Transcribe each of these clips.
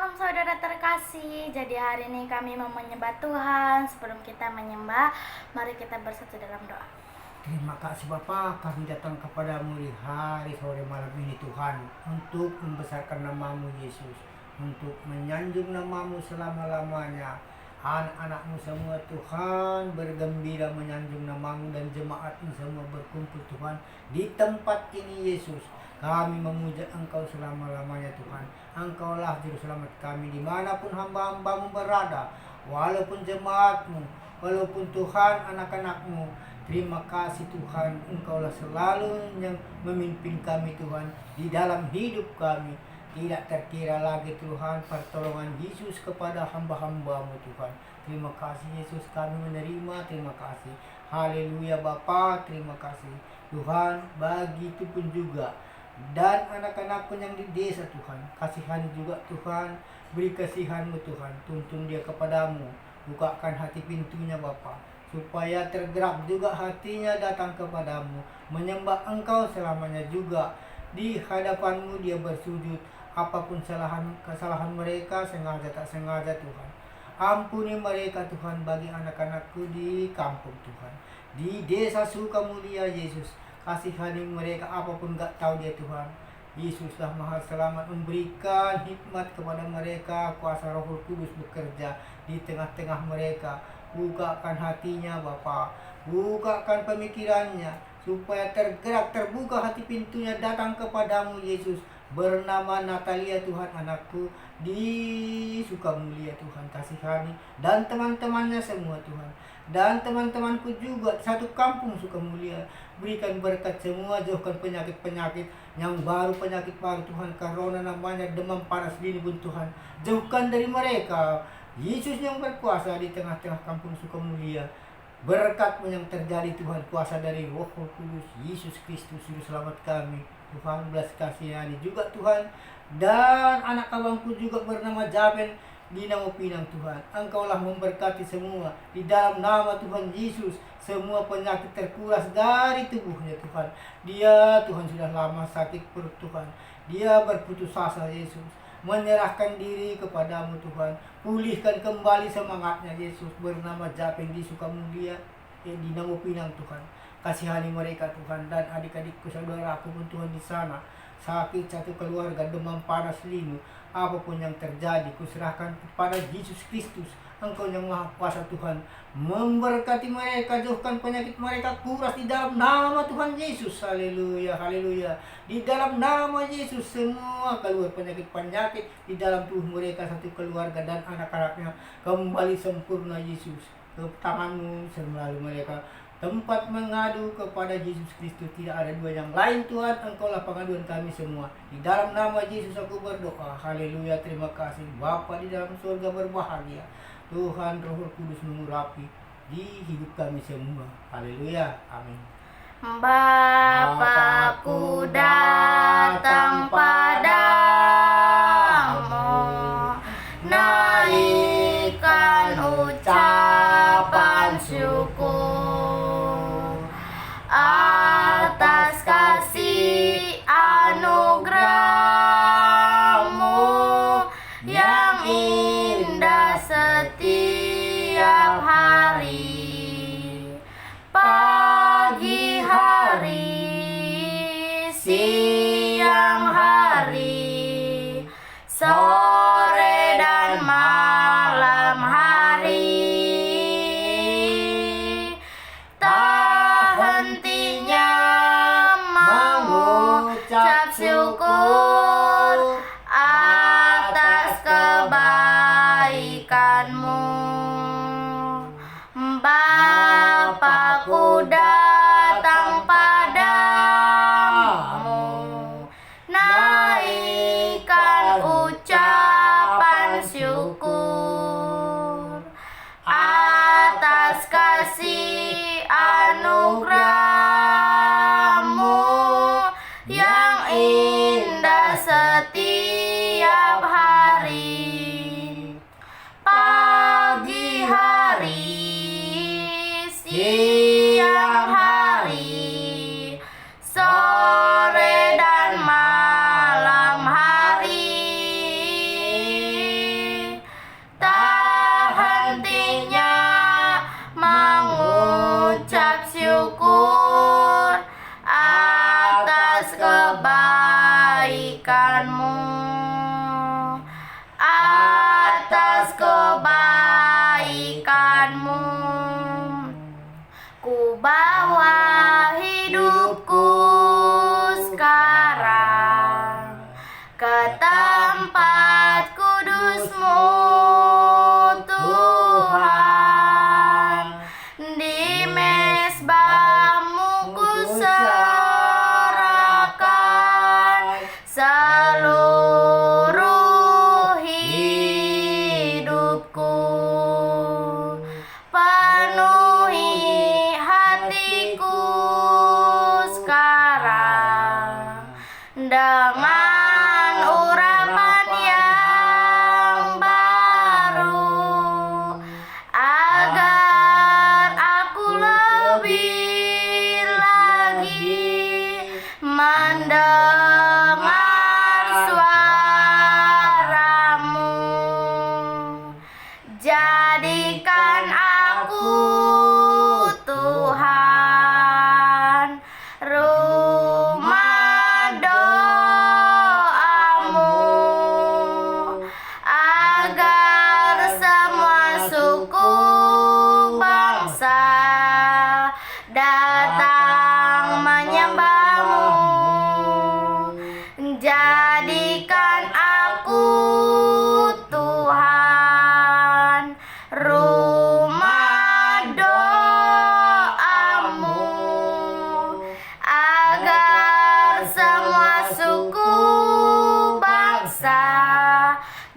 Shalom saudara terkasih. Jadi hari ini kami mau menyembah Tuhan. Sebelum kita menyembah, mari kita bersatu dalam doa. Terima kasih Bapa, kami datang kepadamu di hari sore malam ini Tuhan, untuk membesarkan namamu Yesus, untuk menyanjung namamu selama-lamanya. Anak-anakmu semua Tuhan bergembira menyanjung namamu, dan jemaatmu semua berkumpul Tuhan di tempat ini Yesus. Kami memuja Engkau selama-lamanya Tuhan. Engkaulah juru selamat kami dimanapun hamba-hambamu berada, walaupun jemaatmu, walaupun Tuhan anak-anakmu. Terima kasih Tuhan, Engkaulah selalu yang memimpin kami Tuhan di dalam hidup kami. Tidak terkira lagi Tuhan pertolongan Yesus kepada hamba-hambamu Tuhan. Terima kasih Yesus, kami menerima, terima kasih. Haleluya Bapa, terima kasih Tuhan. Begitu pun juga dan anak-anakku yang di desa Tuhan, kasihani juga Tuhan, beri kasihanmu Tuhan, tuntun dia kepadamu, bukakan hati pintunya Bapa, supaya tergerak juga hatinya datang kepadamu, menyembah Engkau selamanya juga. Di hadapanmu dia bersujud, apapun kesalahan mereka, sengaja tak sengaja Tuhan, ampuni mereka Tuhan. Bagi anak-anakku di kampung Tuhan, di desa Sukamulia Yesus, kasihani mereka apapun gak tahu dia Tuhan. Yesuslah Maha Selamat, memberikan hikmat kepada mereka, kuasa Roh Kudus bekerja di tengah-tengah mereka. Bukakan hatinya Bapa, bukakan pemikirannya, supaya tergerak, terbuka hati pintunya datang kepadamu Yesus. Bernama Natalia Tuhan, anakku di Sukamulia Tuhan, kasihani, dan teman-temannya semua Tuhan, dan teman-temanku juga satu kampung Sukamulia. Berikan berkat semua, jauhkan penyakit-penyakit yang baru, penyakit baru Tuhan, corona namanya, demam panas dini pun Tuhan, jauhkan dari mereka. Yesus yang berkuasa di tengah-tengah kampung Sukamulia, berkat yang terjadi Tuhan, kuasa dari Roh Kudus, Yesus Kristus Juru Selamat kami Tuhan, belas kasihani juga Tuhan. Dan anak abangku juga bernama Jaben di Namo Pinang Tuhan, Engkaulah memberkati semua di dalam nama Tuhan Yesus. Semua penyakit terkuras dari tubuhnya Tuhan. Dia Tuhan sudah lama sakit perut Tuhan, dia berputus asa Yesus, menyerahkan diri kepadamu Tuhan. Pulihkan kembali semangatnya Yesus. Bernama Jaben di Sukamulia, di Namo Pinang Tuhan, kasihani mereka Tuhan, dan adik-adikku saudaraku pun Tuhan di sana sakit, satu keluarga demam panas linu, apapun yang terjadi kuserahkan kepada Yesus Kristus. Engkau yang Maha Kuasa Tuhan, memberkati mereka, jauhkan penyakit mereka kuras di dalam nama Tuhan Yesus. Haleluya, haleluya. Di dalam nama Yesus semua keluar penyakit-penyakit di dalam tubuh mereka, satu keluarga dan anak-anaknya kembali sempurna Yesus. Ke tanganmu selalu mereka tempat mengadu kepada Yesus Kristus. Tidak ada dua yang lain Tuhan, Engkaulah pengaduan kami semua. Di dalam nama Yesus aku berdoa. Haleluya, terima kasih Bapa di dalam surga, berbahagia Tuhan Roh Kudus mengurapi di hidup kami semua. Haleluya, amin. Bapakku datang padamu, naikkan ucapan syukur atas kasih anugerahmu yang indah setiap hari. Pagi hari, siang hari, sore dan malam hari, tak hentinya mengucap syukur atas kebaikanmu.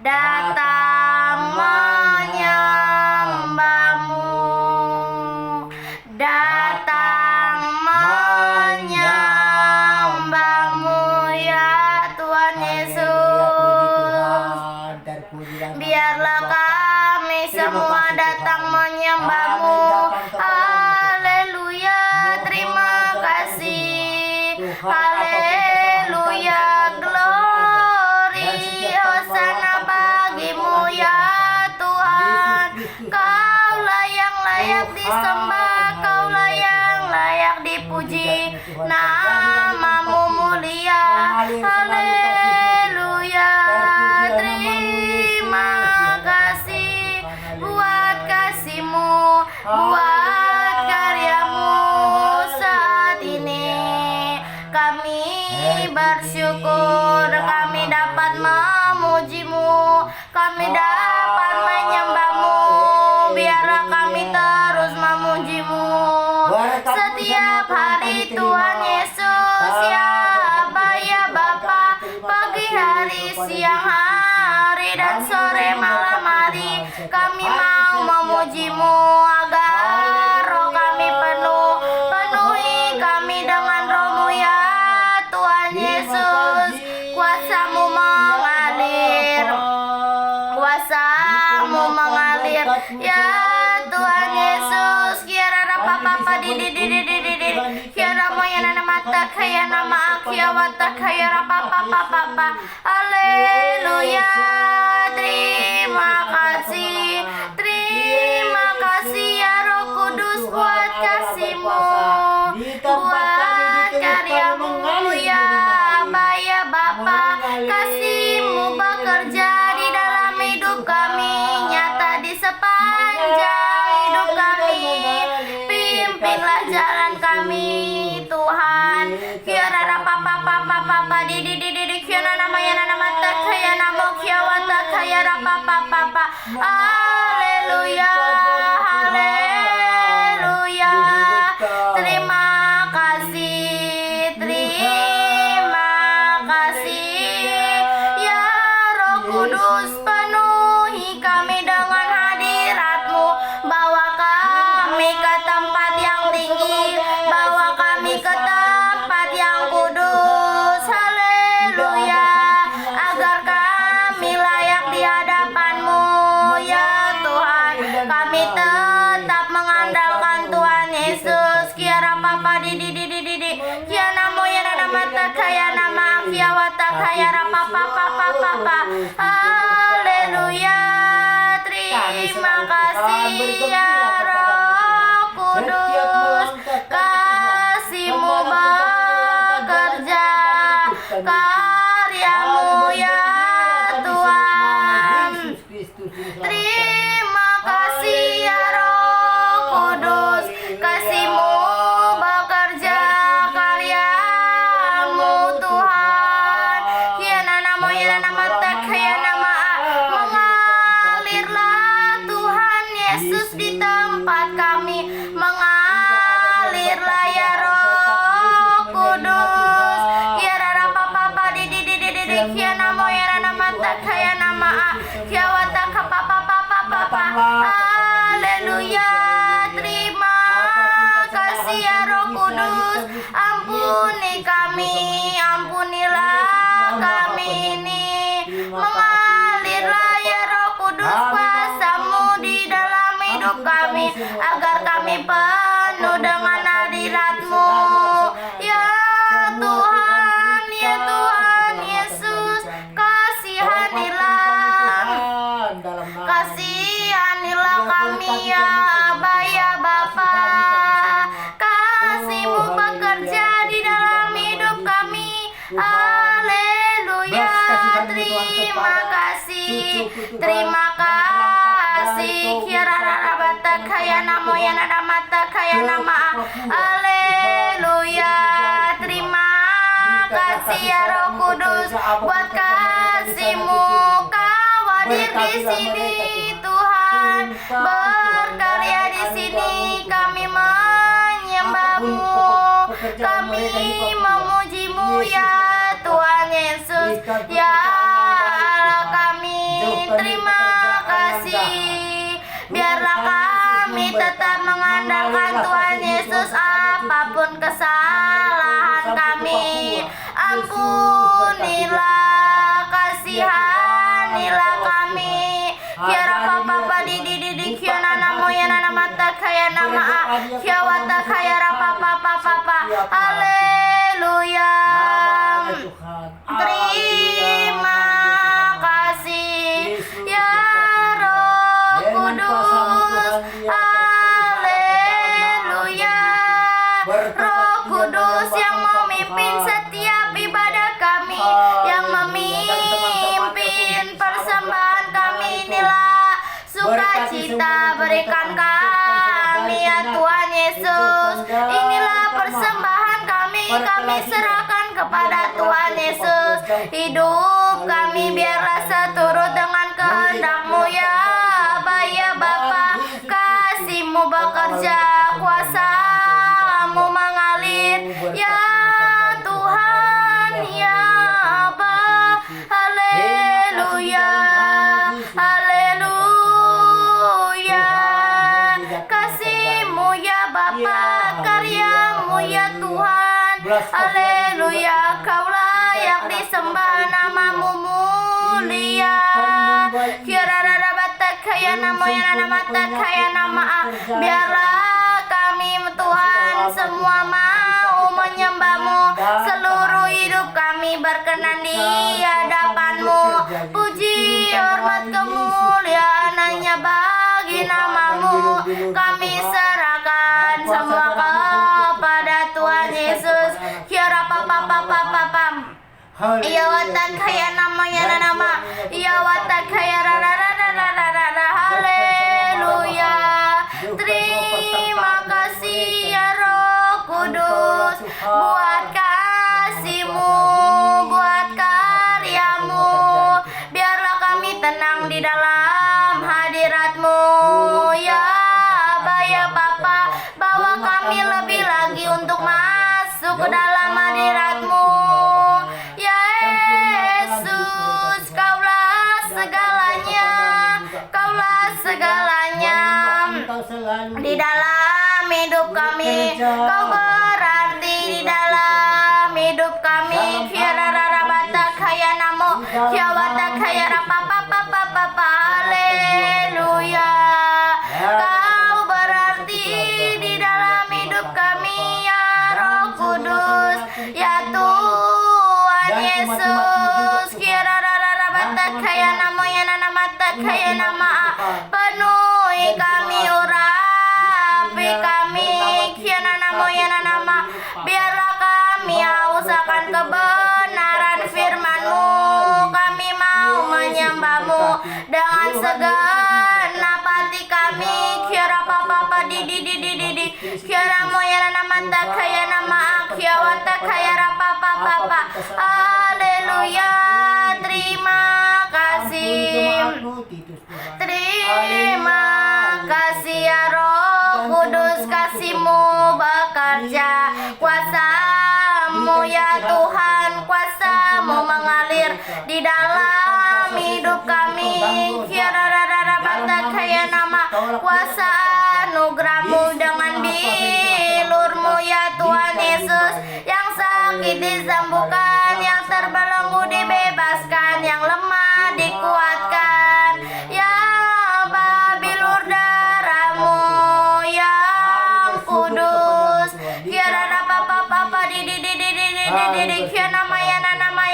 datang menyembahmu, datang menyembahmu ya Tuhan Yesus. Biarlah kami semua datang menyembahmu. Haleluya, terima kasih. Haleluya, glory, hosana bagimu ya Tuhan. Kaulah yang layak disembah, kaulah yang layak dipuji, namamu mulia. Haleluya, terima kasih buat kasih-Mu, buat karya-Mu saat ini. Kami bersyukur kami dapat memuji-Mu, kami dapat menyembah-Mu. Biarlah kami terus memuji-Mu setiap hari Tuhan Yesus ya Aba ya Bapa, pagi hari, siang hari, dan sore malam hari. Kami mau memuji-Mu agar roh kami penuhi kami dengan roh-Mu ya Tuhan Yesus. Kuasa-Mu mengalir, kuasa-Mu mengalir ya Tuhan Yesus. Kiara rapa papa di kiara moya nana mata kaya nama akia wata kaya rapa papa papa. Haleluya, terima kasih ya Roh Kudus buat kasih-Mu, buat karya-Mu ya Aba ya Bapa. Kasih-Mu bekerja di dalam hidup kami, nyata di sepanjang hidup kami. Pimpinlah jalan kami Tuhan. Kiara rapa papa papa di kiana namanya nana mata kaya namo kiawata kaya rapa papa. Haleluya, haleluya, terima kasih ya Roh Kudus. Penuhi kami dengan hadirat-Mu, bawa kami ke tempat yang tinggi, bawa kami ke tempat yang kudus. Haleluya, agar kami layak di hadapan-Mu ya Tuhan. Kami tetap mengandalkan Tuhan Yesus. Kiara papa di kiana moya nana mata kaya nama akia wata kaya rapa papa papa. Haleluya, terima kasih ya Roh Kudus. Kasih-Mu bekerja, karya-Mu ya Tuhan. Terima kasih ya Roh Kudus. Kasih-Mu bekerja, karya-Mu Tuhan. Kiana namo ya nama tak kaya nama. Mengalirlah Tuhan Yesus di tempat kami, mengalirlah ya Roh Kudus. Kiara rapa papa di kiana mo ya nama tak kaya nama kiawata kapa papa papa. Haleluya, terima kasih ya Roh Kudus. Ampuni kami, ampunilah kami ini. Mengalirlah ya Roh Kudus, kuasa-Mu di dalam hidup kami, agar kami penuh dengan hadirat-Mu ya Tuhan, ya Tuhan Yesus. Kasihanilah kami ya Aba ya Bapa. Kasih-Mu bekerja di dalam hidup kami. Haleluya, terima kasih. Kiara rabata kaya namo ya nada mata kaya nama. Haleluya, terima kasih ya Roh Kudus buat kasih-Mu. Kau hadir di sini Tuhan, berkarya di sini. Kami menyembah-Mu, kami memuji-Mu ya Tuhan Yesus ya Allah kami. terima kasih. Biarlah kami tetap mengandalkan Tuhan Yesus, apapun kesalahan kami. Ampunilah, kasihanilah kami. Kiara papa di kiana namo yana namata kaya nama kiawata kaya rapa papa. Haleluya. Terima kasih ya Roh Kudus. Haleluya. Roh Kudus yang memimpin setiap ibadah kami, yang memimpin persembahan kami, inilah sukacita berikan kami ya Tuhan Yesus. Inilah persembahan kami serahkan kepada Tuhan Yesus. Hidup kami biarlah seturut dengan kehendak-Mu ya Aba ya Bapa. Kasih-Mu bekerja, kuasa-Mu mengalir ya Tuhan ya Aba. Haleluya, haleluya. Kasih-Mu ya Bapa, karya-Mu ya Tuhan. Haleluya, Kau layak disembah, nama-Mu mulia. Kaya nama ya nama kaya nama. Biarlah kami Tuhan semua mau menyembah-Mu. Seluruh hidup kami berkenan di hadapan-Mu. Puji, hormat, kemuliaan hanya bagi nama-Mu. Kami serahkan semua kepada Tuhan Yesus. Kiara papa. Iya watan kaya nama ya nama. Iya watan kaya rara. Haleluya. Terima kasih ya Roh Kudus, buat kasih-Mu, buat karya-Mu. Biarlah kami tenang di dalam hadirat-Mu ya Aba ya Bapa. Bawa kami lebih lagi untuk masuk ke dalam hadirat-Mu ya Yesus. Kaulah segalanya, Kaulah segalanya di dalam hidup kami. Kau berarti di dalam hidup kami. Kiara rara bata kaya namo, kiawata kaya rapa papa. Haleluya. Kau berarti di dalam hidup kami ya Roh Kudus ya Tuhan Yesus. Kiara rara bata kaya namo ya nama kaya nama. Penuhi kami, urapi kami, kiana namo yana nama. Biarlah kami haus akan kebenaran firman-Mu. Kami mau menyembah-Mu dengan segenap hati kami. Kiara papa di kiara mo yana nama kaya nama kiawata kaya rapa papa. Haleluya. Terima kasih. Terima kasih ya Roh Kudus, kasih-Mu bekerja, kuasa-Mu ya Tuhan, kuasa-Mu mengalir di dalam hidup kami. Kiara rara bata kaya nama, kuasa anugerah-Mu dengan bilur-Mu ya Tuhan Yesus. Yang sakit disembuhkan, yang terbelenggu dibebaskan, yang lemah dikuatkan ya Aba. Bilur darah-Mu yang kudus. Kiara rapa papa di kiana nama ya nama.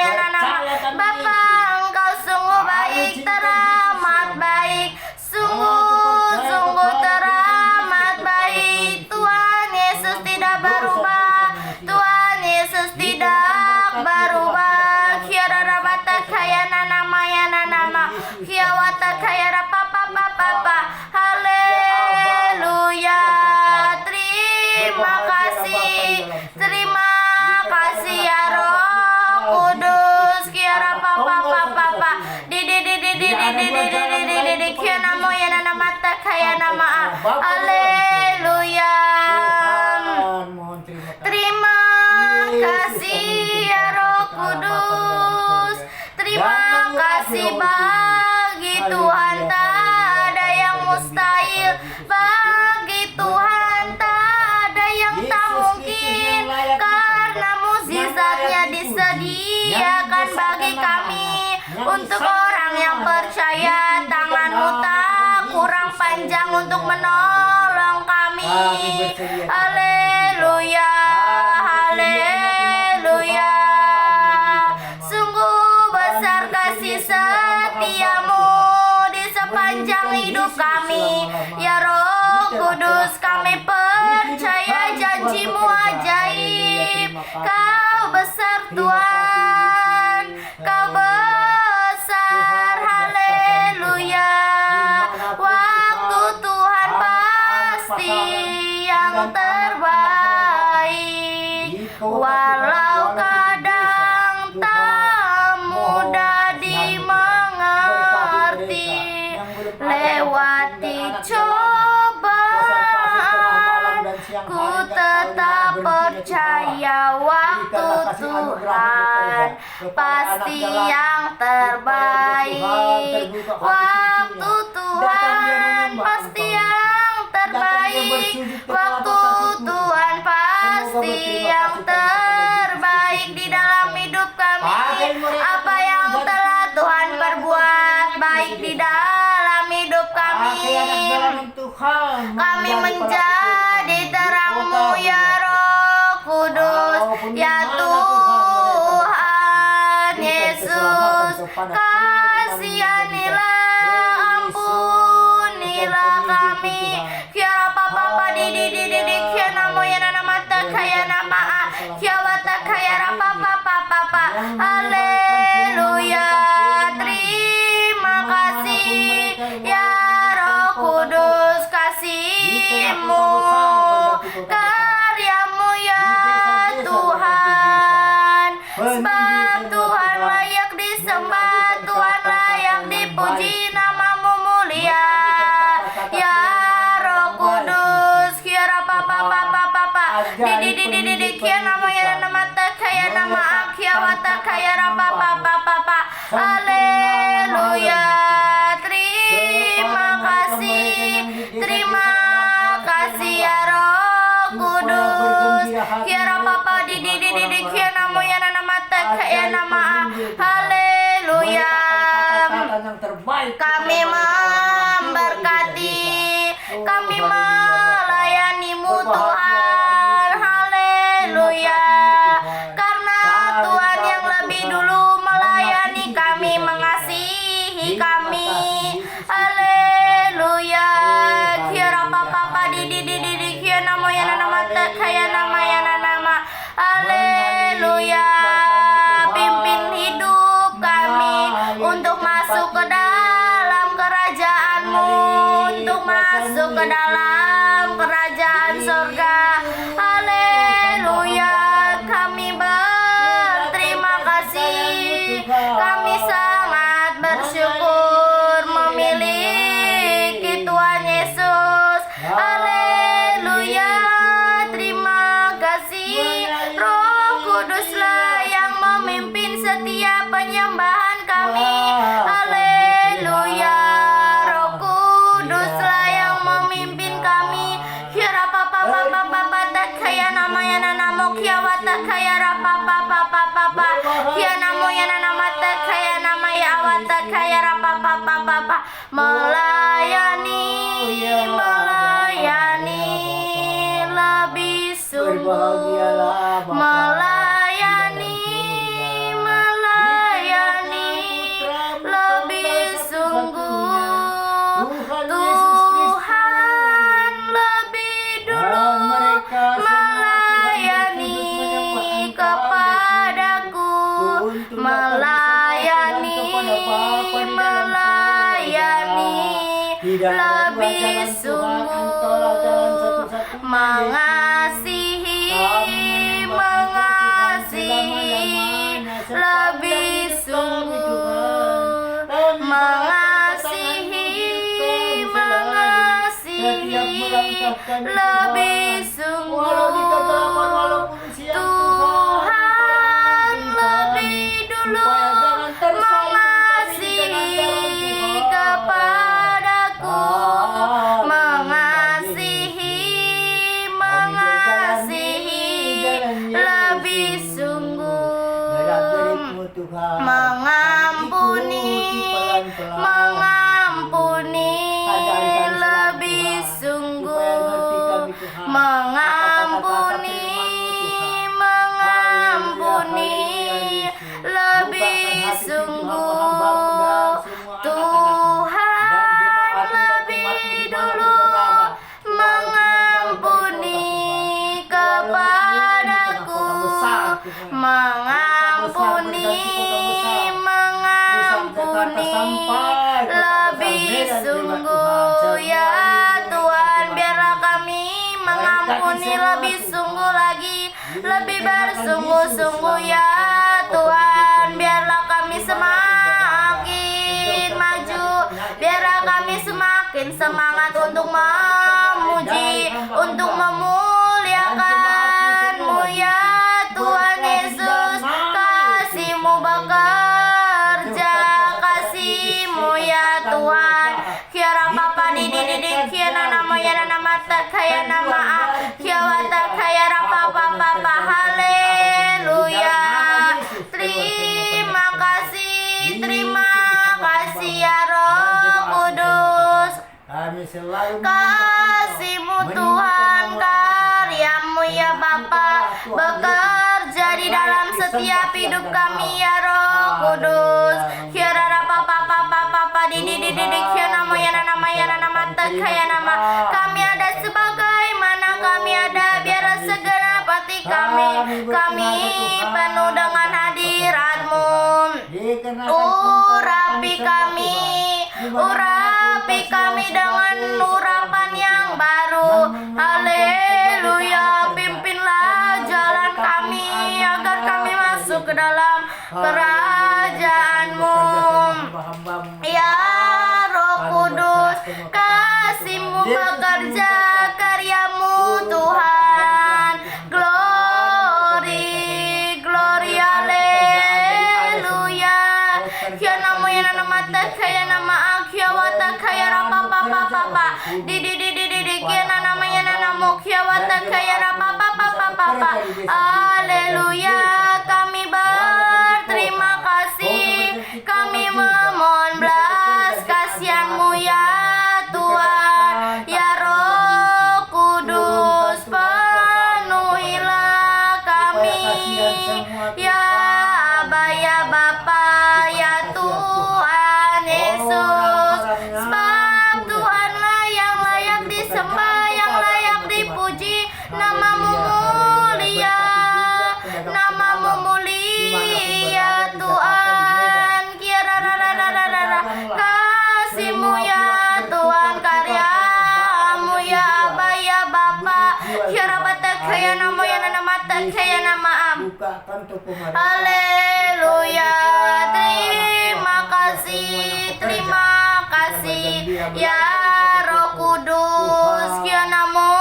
Bapa, Engkau sungguh baik, teramat baik, sungguh teramat baik. Tuhan Yesus tidak berubah, Tuhan Yesus tidak berubah. Kiara rabata kaya nama ya nama. Kiawata kaya rapa papa. Haleluya. Terima kasih ya Roh Kudus. Kiara papa. Di kiana mo ya nama kaya nama. Haleluya. Terima kasih ya Roh Kudus. Terima kasih bagi percaya tangan-Mu tak kurang panjang untuk menolong kami. Haleluya, haleluya. Sungguh besar kasih setia-Mu di sepanjang hidup kami. Ya Roh Kudus, kami percaya janji-Mu ajaib. Kau besar Tuhan, Kau besar, haleluya. Waktu Tuhan pasti yang terbaik, walau kadang tak mudah dimengerti. Lewati cobaan, ku tetap percaya waktu Tuhan pasti yang terbaik. Waktu Tuhan pasti yang terbaik. Waktu Tuhan pasti yang terbaik di dalam hidup kami. Apa yang telah Tuhan perbuat baik di dalam hidup kami. Kami menjadi terang-Mu ya Roh Kudus, ya Tuhan Yesus. Kasihanilah, ampunilah kami. Kiara papa di kiana moyana namata kaya nama kiawata kaya papa. Haleluya. Terima kasih ya Roh Kudus, kasih-Mu, karya-Mu ya Tuhan. Sebab Tuhan layak disembah, Tuhan layak dipuji, nama-Mu mulia. Ya Roh Kudus, kiara papa. Di kiana moyana namata kaya nama kiawata kaya papa. Haleluya. Terima kasih ya Roh Kudus. Kiara papa di kiana moyana namata kaya nama. Haleluya. Kami memberkati, kami melayani-Mu Tuhan. Haleluya. Karena Tuhan yang lebih dulu melayani kami, mengasihi kami. Haleluya. Kiara papa di kiana moyana namata kaya nama. Haleluya. Pimpin hidup kami untuk masuk ke dalam kerajaan-Mu, untuk masuk ke dalam kerajaan surga. Haleluya. Kami berterima kasih, kami sangat bersyukur memiliki Tuhan Yesus. Haleluya. Terima kasih. Roh Kuduslah yang memimpin setiap penyembahan kami. Haleluya. Roh Kuduslah yang memimpin kami. Kiara papa takaya namanya namo kiawata kaya papa. Kiana moyana nama takaya namanya awata kaya papa. Melayani lebih sungguh. Melayani lebih sungguh. Tuhan lebih dulu melayani kepadaku. Melayani lebih sungguh. Mengasihi lebih sungguh. Mengasihi lebih sungguh. Tuhan lebih dulu mengasihi kepadaku. Mengasihi lebih sungguh. Mengampuni sungguh ya Tuhan, biarlah kami mengampuni lebih sungguh lagi, lebih bersungguh-sungguh ya Tuhan, biarlah kami semakin maju, biarlah kami semakin semangat untuk memuji, untuk memuliakan-Mu ya Tuhan Yesus. Kasih-Mu bekerja, kasih-Mu ya Tuhan. Kiara papa di kiana nama ya nama tak kaya nama kiawata kaya rapa papa, haleluya. Terima kasih ya Roh Kudus. Kami selalu Kasih-Mu Tuhan, karya-Mu ya Bapa bekerja di dalam setiap hidup kami ya Roh Kudus. Kiara rapa papa di kiana mo ya nama kaya nama. Kami ada sebagaimana kami ada, biar segenap hati kami penuh dengan hadirat-Mu. Urapi kami dengan urapan yang baru. Haleluya. Pimpinlah jalan kami agar kami masuk ke dalam kerajaan-Mu. Ya Roh Kudus, kasih-Mu bekerja, karya-Mu Tuhan. Glory, haleluya. Kiana mo ya nama kaya nama kiawata kaya rapa papa di kiana nama ya nama kiawata kaya rapa papa. Haleluya. Kami berterima kasih, kami memohon belas kasihan-Mu ya Tuhan. Ya Roh Kudus, penuhilah kami ya Aba ya Bapa ya Tuhan Yesus. Sebab Tuhanlah yang layak disembah, yang layak dipuji. Nama-Mu mulia, nama-Mu mulia Tuhan. Kasih-Mu ya Tuhan, karya-Mu ya Aba ya Bapa. Kaya nama ya nama kaya nama. bukakan toko mereka. Haleluya. Terima kasih ya Roh Kudus. Kianamu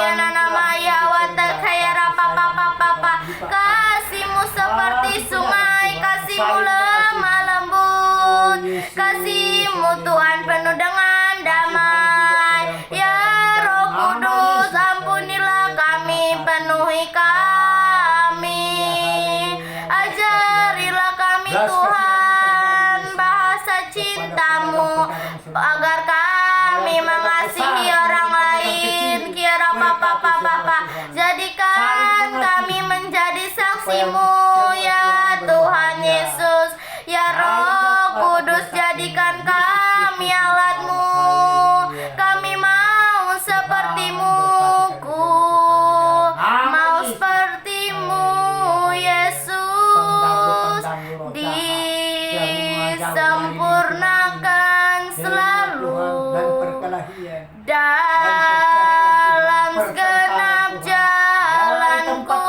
ya nama ya wata kaya rapa papa. Kasih-Mu seperti sungai, kasih-Mu lemah lembut, kasih-Mu Tuhan penuh dengan damai. Ya Roh Kudus, ampunilah kami, penuhi kami, ajarilah kami Tuhan bahasa cinta-Mu, agar kami mengasihi orang lain. Kira papa, jadikan kami menjadi saksi-Mu ya Tuhan Yesus. Ya Roh Kudus, jadikan kami alat-Mu. Kami mau seperti-Mu, mau seperti-Mu Yesus. Disempurnakan selalu dalam segenap jalanku,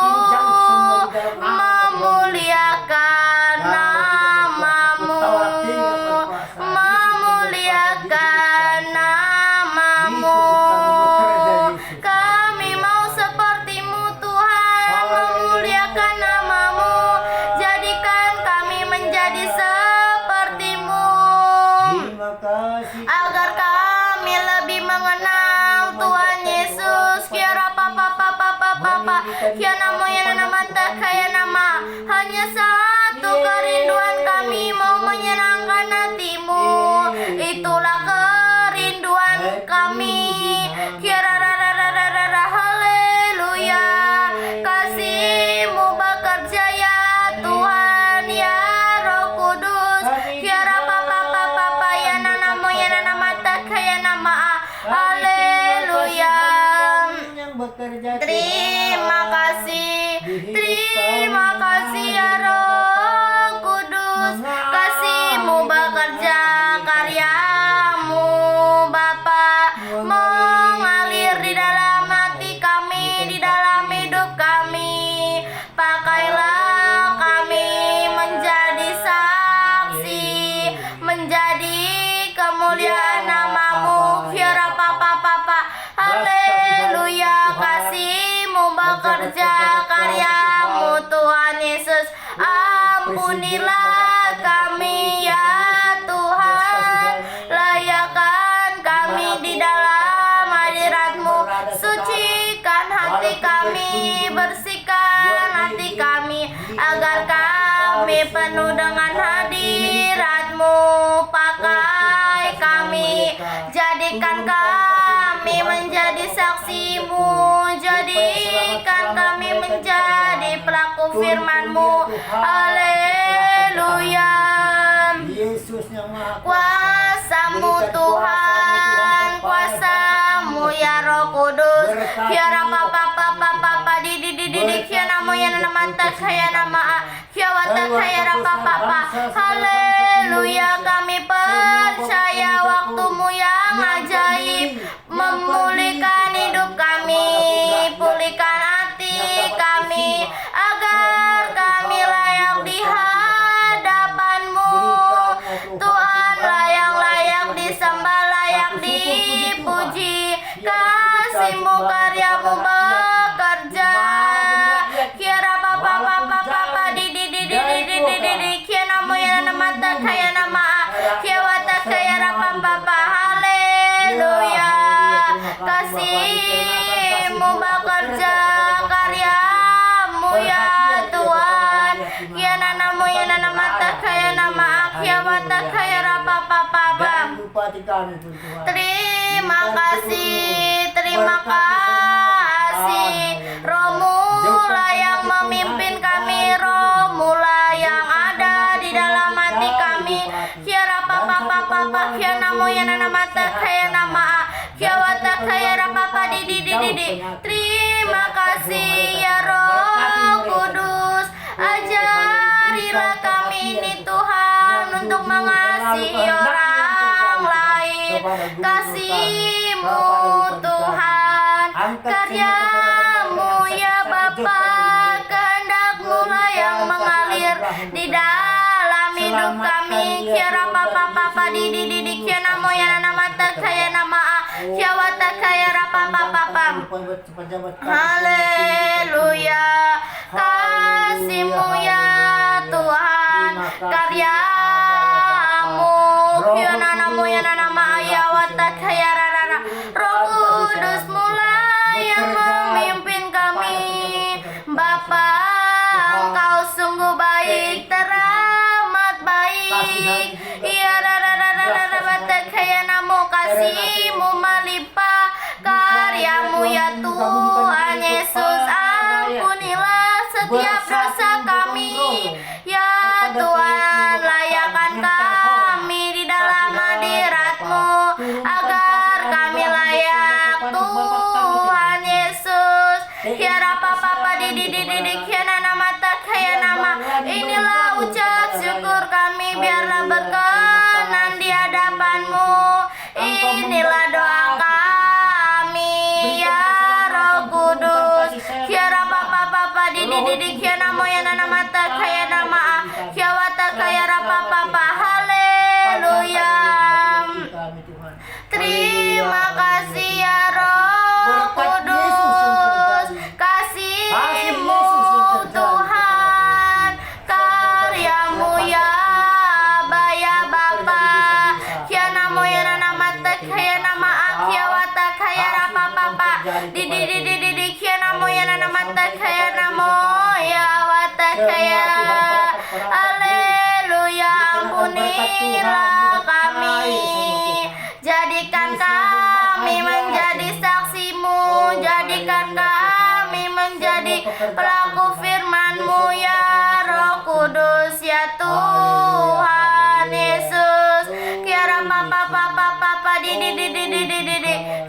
memuliakan nama-Mu, memuliakan nama-Mu. Kami mau seperti-Mu Tuhan, memuliakan nama-Mu. Jadikan kami menjadi seperti-Mu, agar kami lebih mengenal Tuhan Yesus. Kiara papa, kiana moya nama kaya nama. Hanya satu kerinduan kami, mau menyenangkan hati-Mu. Itulah kerinduan kami. Kiara haleluya. Kasih-Mu bekerja ya Tuhan, ya Roh Kudus. Kiara papa ya nama kaya nama. Haleluya. Terima kasih ya Roh Kudus. Kasih-Mu bekerja, karya-Mu bekerja karya-Mu Tuhan Yesus. Ampunilah kami ya Tuhan, layakkan kami di dalam hadirat-Mu, sucikan hati kami, bersihkan hati kami, agar kami penuh dengan hadirat-Mu. Pakai kami, jadikan kami menjadi saksi-Mu, jadikan kami menjadi pelaku firman-Mu. Haleluya. Yesus yang Maha Kuasa-Mu Tuhan, kuasa-Mu ya Roh Kudus. Ya Rapa papa papa di kia namo ya nama kaya nama kia wata kaya Rapa papa. Haleluya, kami percaya waktu-Mu yang ajaib memulihkan hidup kami, pulihkan hati kami, agar kami layak di hadapan-Mu. Tuhan, layak disembah, layak dipuji. Kasih-Mu, karya-Mu bekerja. Kira papa papa papa di kia namo ya nama kaya nama kia wata kaya Rapa papa. Haleluya, kasih-Mu bekerja, karya-Mu ya Tuhan. Kia namo ya nama kaya nama kia wata kaya Rapa papa. Bupati kami pun Tuhan. Terima kasih Roh-Mu lah yang memimpin kami, Roh-Mu lah yang ada di dalam hati kami. Kia Rapa papa papa kia namo ya nama kaya nama kia wata kaya Rapa papa di. Terima kasih ya Roh Kudus, ajarilah kami ini Tuhan untuk mengasihi orang lain. Kasih-Mu Tuhan, karya-Mu ya Bapa, kehendak-Mu lah yang mengalir di dalam hidup kami. Kia Rapa papa di kia namo ya nama kaya nama kia wata kaya Rapa papa. Haleluya, kasih-Mu ya Tuhan, karya-Mu kia namo ya nama ya wata kaya rara. Roh Kudus mulai yang memimpin kami. Bapa, Engkau sungguh baik, teramat baik. Ya rara wata kaya namo, kasih-Mu melimpah, karya-Mu ya Tuhan Yesus. Ampunilah setiap dosa kami ya Tuhan, layakkan kami di dalam hadirat-Mu, agar kami layak Tuhan Yesus. Ya Rapa papa di kia nama kaya nama. Inilah ucap syukur kami, biarlah berkenan di hadapan-Mu. Inilah doa kami ya Roh Kudus. Ya Rapa papa di kia namo ya nama kaya nama kia wata kaya Rapa papa. Haleluya. Terima kasih ya Roh Kudus, kasih-Mu Tuhan, karya-Mu ya Bapa. Kia namo ya nama kaya nama kia wata kaya Rapa papa di kia namo ya nama kaya namo ya wata kaya. Haleluya, ampunilah kami, jadikan kami menjadi saksi-Mu, jadikan kami menjadi pelaku firman-Mu ya Roh Kudus ya Tuhan Yesus. Kia Rapa papa di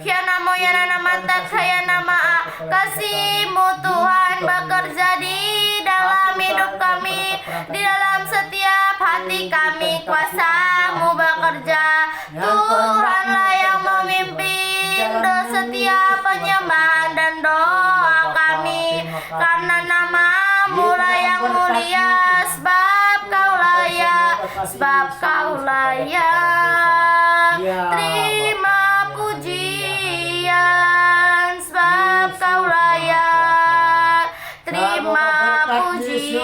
kia namo ya nama kaya nama. Kasih-Mu Tuhan bekerja di dalam hidup kami, di dalam setiap hati kami. Kuasa-Mu bekerja, Tuhanlah yang memimpin setiap penyembahan dan doa kami, karena nama-Mu lah yang mulia, sebab Kau layak, sebab Kau layak. Terima pujian, sebab Kau layak.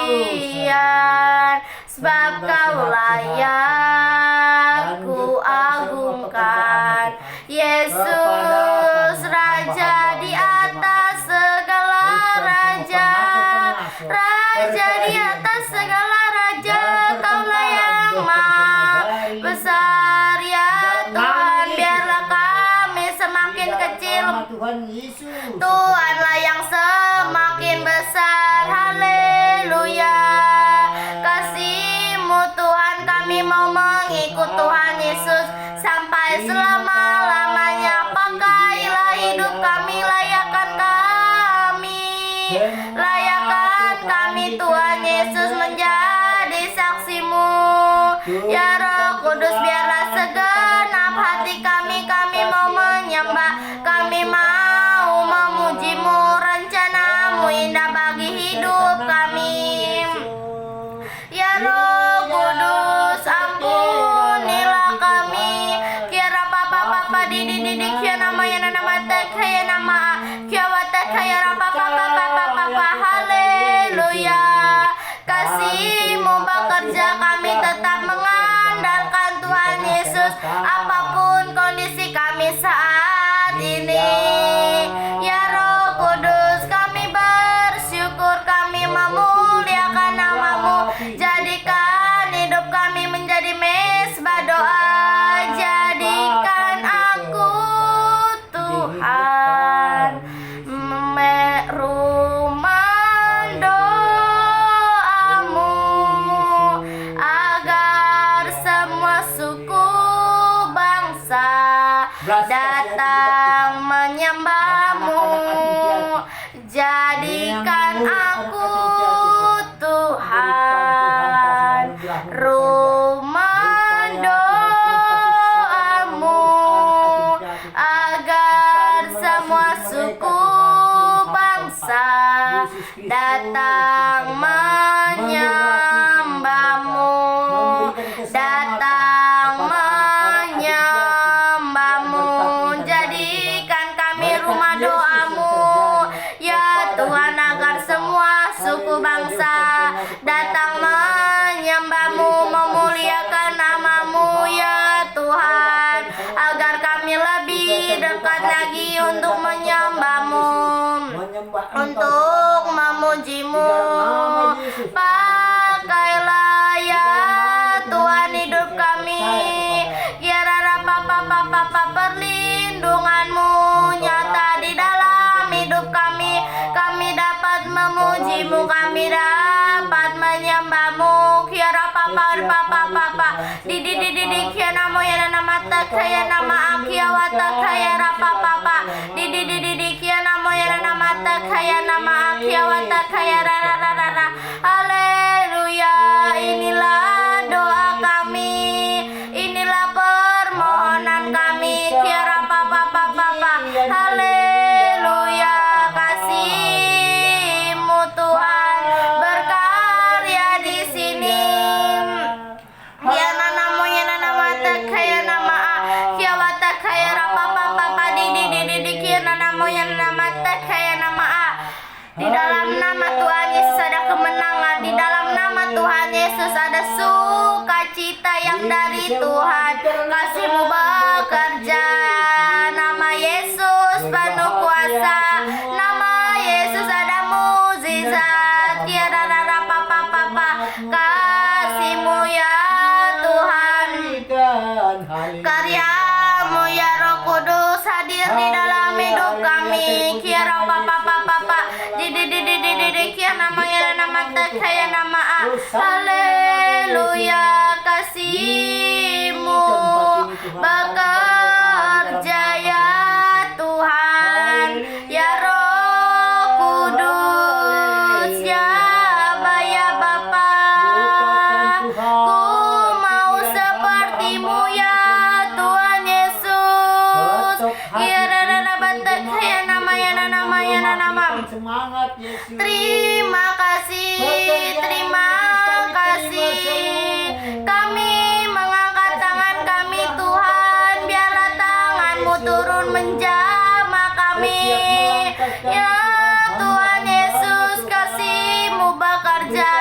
pujian, sebab Kaulah yang ku agungkan. Yesus Raja di atas segala raja, Raja di atas segala raja, Kaulah yang maha besar ya Tuhan. Biarlah kami semakin kecil, Tuhan Yesus. Tuhanlah yang semakin besar. Haleluya. Kasih-Mu Tuhan, kami mau mengikut Tuhan Yesus sampai selama-lamanya. Pakailah hidup kami, layakkan kami Tuhan Yesus menjadi saksi-Mu. Ya Roh Kudus, biarlah segenap hati kami mau menyembah, kami mau memuji-Mu. Rencana-Mu indah bagi hidup kami. Ya Roh Kudus, ampunilah kami. Kira papa di kia nama ya nama kaya nama kia wata kaya rapa papa. Haleluya. Kasih-Mu bekerja, kami tetap mengandalkan Tuhan Yesus apapun kondisi kami saat ini. Ya Roh Kudus, kami bersyukur, kami memuliakan nama-Mu. Jadikan hidup kami menjadi mesbah doa. Jadikan aku Tuhan rumah doa-Mu, agar semua suku bangsa datang menyembah-Mu. Jadikan aku Tuhan rumah doa-Mu, agar semua suku bangsa datang menyembah-Mu. Datang menyembah-Mu. Jadikan kami rumah doa-Mu ya Tuhan, agar semua suku bangsa datang menyembah-Mu, memuliakan nama-Mu ya Tuhan, agar kami lebih dekat lagi untuk menyembah-Mu, untuk memuji-Mu. Pakailah ya Tuhan hidup kami. Kira papa perlindungan-Mu nyata di dalam hidup kami. Kami dapat memuji-Mu, kami dapat menyembah-Mu. Kira papa di kia nama ya nama kaya nama akia wata kaya rapa papa di kia nama ya nama kaya nama akia wata kaya rara. Haleluya. Inilah doa kami, inilah permohonan kami. Kira papa. Haleluya. Kasih-Mu Tuhan berkarya di sini. Dia nanamu ya nama kaya nama kia wata kaya rapa papa di kia nanamu ya nama kaya nama. Di dalam nama Tuhan Yesus ada kemenangan. Di dalam nama Tuhan Yesus ada sukacita yang dari Tuhan. Kasih-Mu bekerja. Nama Yesus penuh kuasa. Nama Yesus ada mukjizat. Tiada papa. Kasih-Mu ya Tuhan. Karya-Mu ya Roh Kudus hadir di dalam hidup kami. Kira papa di kia nama ya nama kaya nama. Haleluya. Kasih-Mu bekerja ya Tuhan. Ya Roh Kudus ya Bapa. Ku mau seperti-Mu ya Tuhan Yesus. Kira kaya nama ya nama. Semangat Yesus. Terima kasih. Kami mengangkat tangan kami Tuhan. Biarlah tangan-Mu turun menjamah kami. Ya Tuhan Yesus, kasih-Mu bekerja.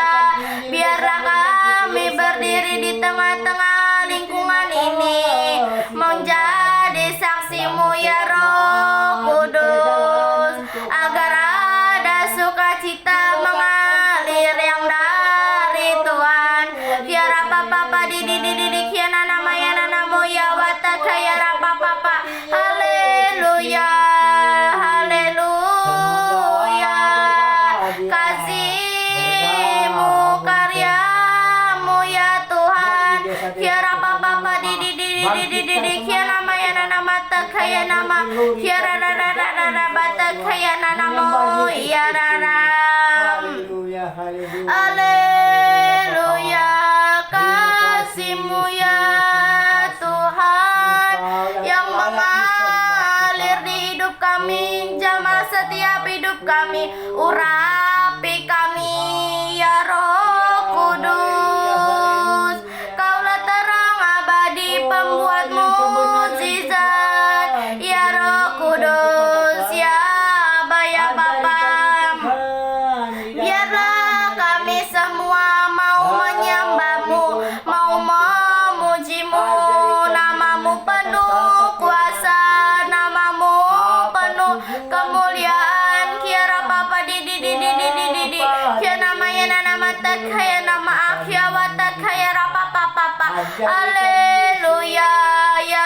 kasih-Mu ya Roh Kudus, agar ada sukacita mengalir yang dari Tuhan. Ya Rapa Papa di kiana nama ya nanamu ya wataka ya Rapa Papa. Haleluya, haleluya. Kasih-Mu karya-Mu ya Tuhan. Ya Rapa Papa di kiana nama ya nama takaya nama ya rara batakaya nanamu ya rara. Haleluya, haleluya. Haleluya, kasih-Mu ya Tuhan yang mengalir di hidup kami, jamah setiap hidup kami, urapi kami ya Roh Kudus. Kaulah terang abadi, pembuat mukjizat ya Roh Kudus, ya Aba ya Bapa. Biarlah kami semua mau menyembah-Mu, mau memuji-Mu. Nama-Mu penuh kuasa, nama-Mu penuh kemuliaan. Kiara Papa di kia namanya nama takaya nama akhya watakaya Rapa Papa. Haleluya, ya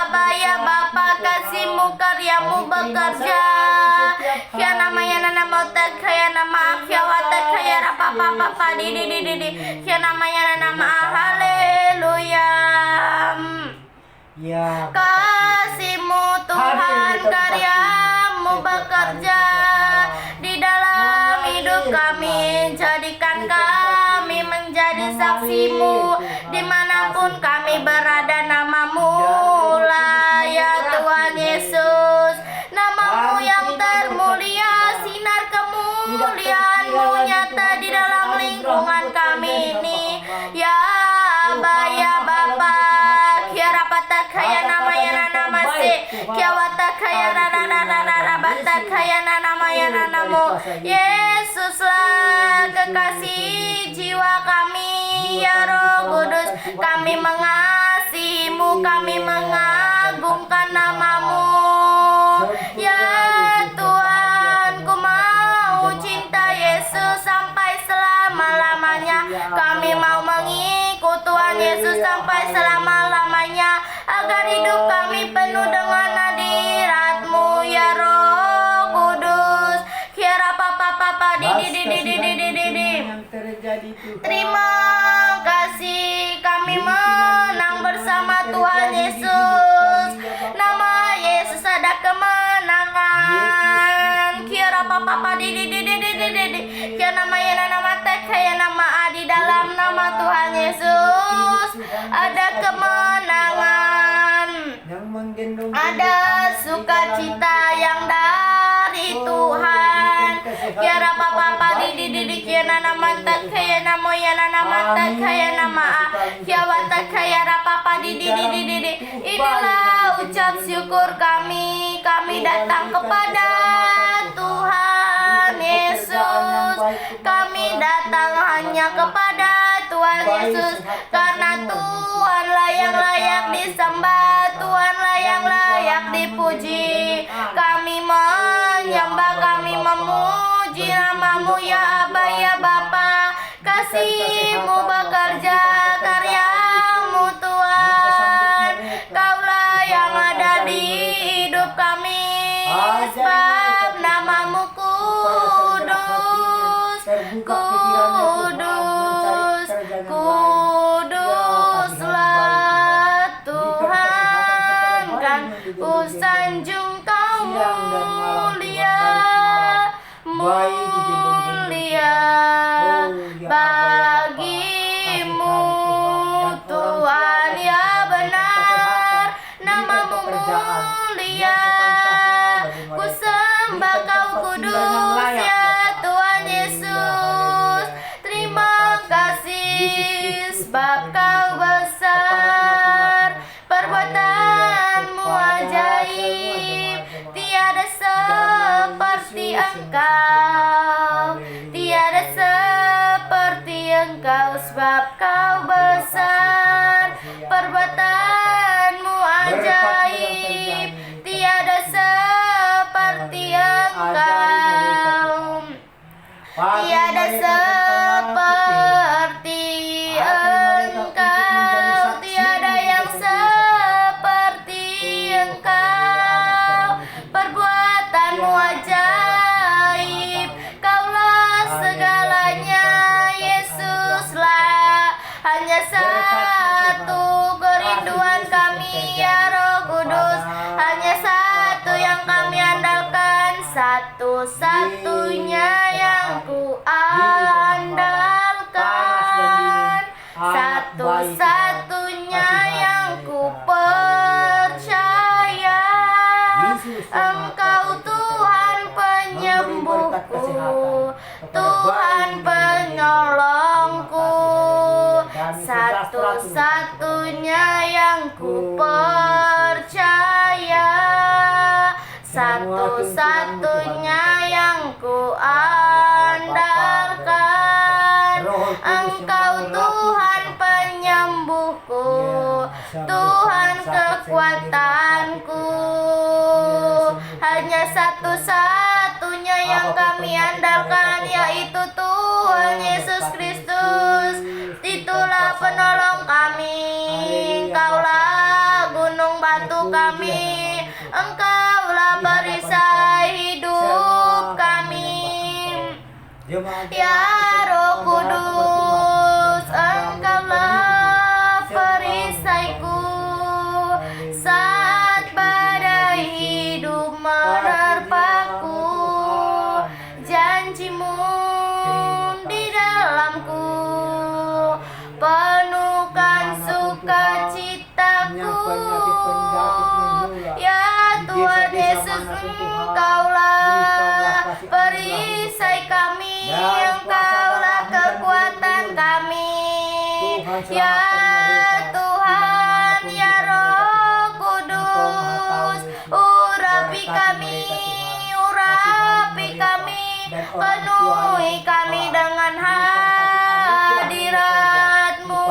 Aba ya Bapa, kasih-Mu karya-Mu bekerja. Kia namanya nama takaya nama akhya watakaya Rapa Papa di kia namanya nama haleluya. Ya, Kasih-Mu Tuhan, karya-Mu bekerja di dalam hidup kami. Jadikan kami menjadi saksi-Mu dimanapun kami berada. Nama-Mu lah ya Tuhan Yesus, nama-Mu yang termulia, sinar kemuliaan-Mu nyata di dalam lingkungan kami ini. Ya Aba ya Bapa, kiara patakaya namanya nama se, kiawata kaya rara batakaya namanya namamu. Yesuslah kekasih jiwa kami ya Roh Kudus, kami mengasihi-Mu, kami mengagungkan nama-Mu. Ya Tuhan, ku mau cinta Yesus sampai selama-lamanya. Kami mau mengikut Tuhan Yesus sampai selama-lamanya, agar hidup kami penuh dengan hadirat-Mu ya Roh Kudus. Kiara Papa di. yang terjadi Tuhan. Terima kasih, kami menang bersama Tuhan Yesus. Nama Yesus ada kemenangan. Kiara Papa di. Kiara namanya nama tekaya nama di dalam nama Tuhan Yesus ada kemenangan. Yang menggendong Ada sukacita yang dari Tuhan. Kiara Papa di kiana nama takaya nama ya nama takaya nama kiawata kaya Papa di. Inilah ucap syukur kami. Kami datang kepada Tuhan Yesus. Kami datang hanya kepada Tuhan Yesus, karena Tuhanlah yang layak disembah, Tuhanlah yang layak dipuji. Kami menyembah, kami memuji nama-Mu ya Aba ya Bapa. Kasih-Mu bekerja, karya-Mu Tuhan. Kaulah yang ada di hidup kami, sebab nama-Mu kudus, kudus, kuduslah Tuhan. Kan ku sanjung Kau mulia, mulia bagi-Mu Tuhan ya benar. Nama-Mu mulia, ku sembah Kau kudus ya Tuhan Yesus. Terima kasih sebab Kau besar, perbuatan-Mu ajaib, tiada seperti Engkau, tiada seperti Engkau, sebab Kau besar, perbuatan-Mu ajaib, satu-satunya yang ku andalkan, satu-satunya yang ku percaya. Engkau Tuhan penyembuhku, Tuhan penolongku, satu-satunya yang ku percaya, satu-satunya yang ku andalkan. Engkau Tuhan penyembuhku, Tuhan kekuatanku. Hanya satu-satunya yang kami andalkan, yaitu Tuhan Yesus Kristus. Itulah penolong kami, Engkaulah gunung batu kami, Engkaulah perisai hidup kami. Ya Roh Kudus, Engkaulah perisaiku saat badai hidup menerpaku. Janjimu di dalamku penuhkan sukacitaku. Ya Tuhan Yesus, Engkaulah perisai kami, Engkaulah kekuatan kami. Ya Tuhan, ya Roh Kudus, urapi kami, penuhi kami dengan hadirat-Mu.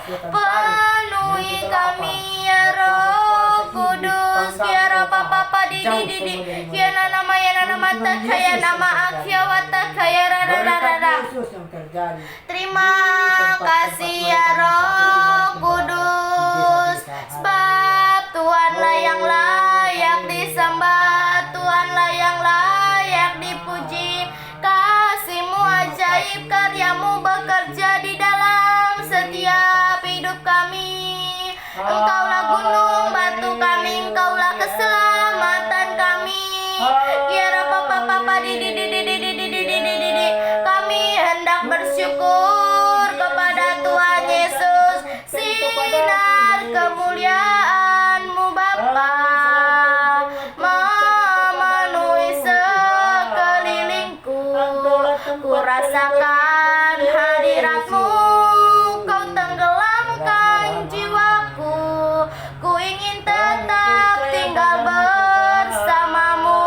Penuhi kami ya Roh Kudus, kiara papa di kiana nama mata kaya nama akhya wata kaya rada. Terima kasih ya Roh Kudus, sebab Tuhanlah yang layak disembah, Tuhanlah yang layak dipuji. Kasih-Mu ajaib, karya-Mu bekerja di dalam setiap hidup kami. Engkaulah gunung batu kami, Engkaulah keselamatan kami. Kiara papa di. Kami hendak bersyukur kepada Tuhan Yesus, sinar kemuliaan-Mu Bapa memenuhi sekelilingku. Ku rasakan hadirat-Mu, Kau tenggelamkan jiwaku. Ku ingin tetap tinggal bersama-Mu,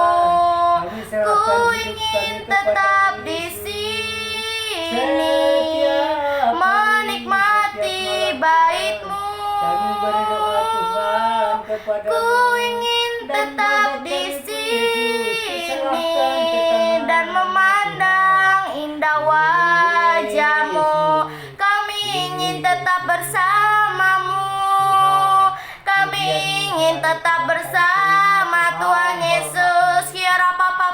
ku ingin tetap di sini menikmati bait-Mu. Ku ingin tetap di sini dan memandang indah wajah-Mu. Kami ingin tetap bersama-Mu, kami ingin tetap bersama Tuhan Yesus. Kiara papa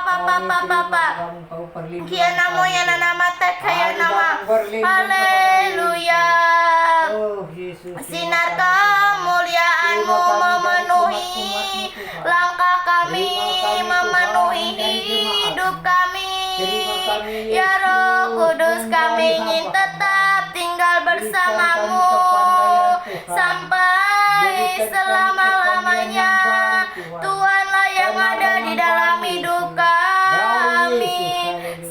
kia namo ya nama kaya nama. Haleluya. Sinar kemuliaan-Mu memenuhi langkah kami, memenuhi hidup kami. Ya Roh Kudus, kami ingin tetap tinggal bersama-Mu sampai selama-lamanya. Tuhanlah yang ada di dalam hidup kami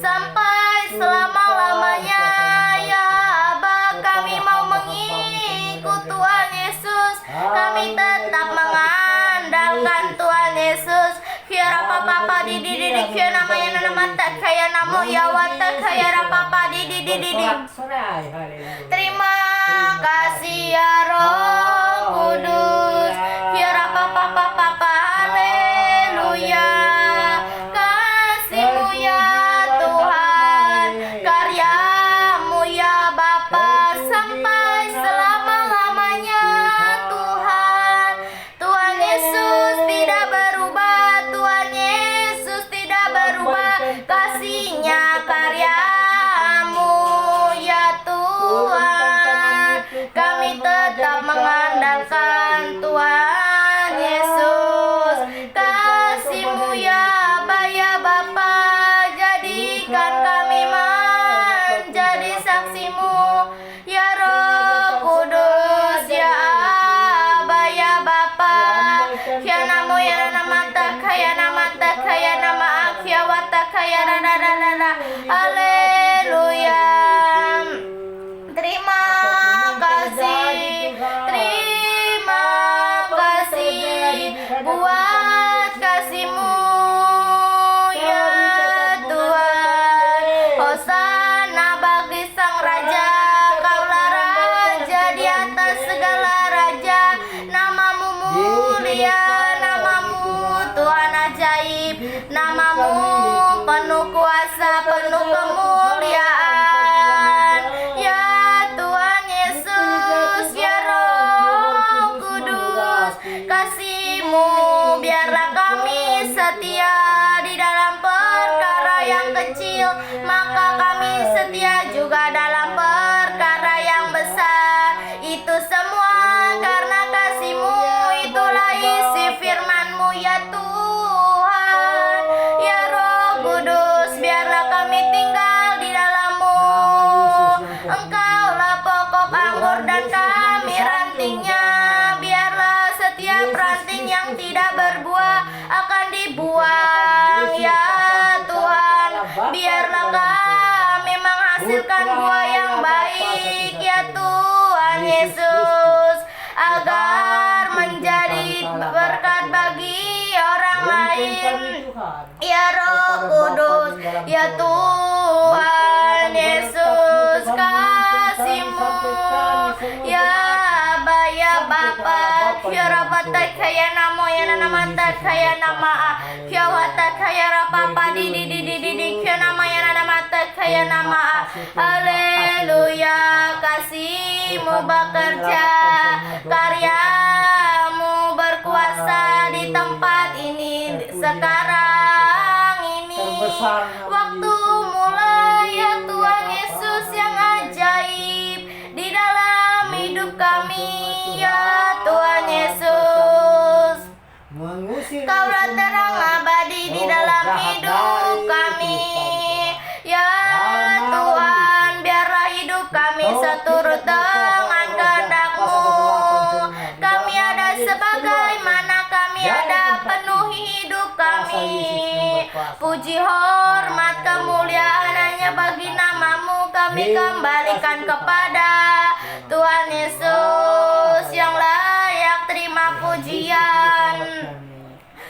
sampai selama-lamanya. Ya Aba, kami mau mengikut Tuhan Yesus, kami tetap mengandalkan Tuhan Yesus. Kiara papa di kiana nama tak kaya namo ya wata kaya papa di. Terima kasih ya Roh Kudus. Kiara papa haleluya. Kasih-Mu ya Tuhan, karya-Mu ya Bapa sampai selama-lamanya. Tuhan Yesus tidak berubah, Tuhan Yesus tidak berubah. Kasih-Nya, karya-Mu ya Tuhan, kami tetap mengandalkan Kiana moyana mata kayana mata kayana maakia wata kayana na. Haleluya. Terima kasih buat kasih-Mu ya Tuhan. Hosana bagi Sang Raja, Kaulah Raja di atas segala raja. Namamu mulia, namamu Tuhan ajaib, namamu penuh kuasa, penuh kemuliaan. Ya Tuhan Yesus, ya Roh Kudus, kasih-Mu biarlah kami setia di dalam perkara yang kecil, maka kami setia juga dalam perkara yang besar. Itu semua karena kasih-Mu, itulah isi firman-Mu ya Tuhan. Ya Roh Kudus, biarlah kami tinggal di dalam-Mu. Engkaulah pokok anggur dan kami rantingnya. Biarlah setiap ranting yang tidak berbuah akan dibuang ya Tuhan. Biarlah kami menghasilkan buah yang baik ya Tuhan Yesus, agar menjadi berkat bagi orang lain. Ya Roh Kudus, ya Tuhan Yesus, kasih-Mu ya Aba ya Bapa. Ya Rabata kaya namo ya namata kaya nama ya wata kaya rapapa di kaya nama ya namata kaya nama. Haleluya. Kasih-Mu bekerja, karya-Mu berkuasa di tempat ini sekarang ini. Waktu mulai ya Tuhan Yesus yang ajaib di dalam hidup kami ya Tuhan Yesus. Kaulah terang abadi di dalam hidup kami ya Tuhan. Biarlah hidup kami seturut dengan kehendak-Mu. Kami ada sebagaimana kami ada, penuhi hidup kami. Puji, hormat, kemuliaan hanya bagi nama-Mu kami kembalikan kepada Tuhan Yesus yang layak terima pujian.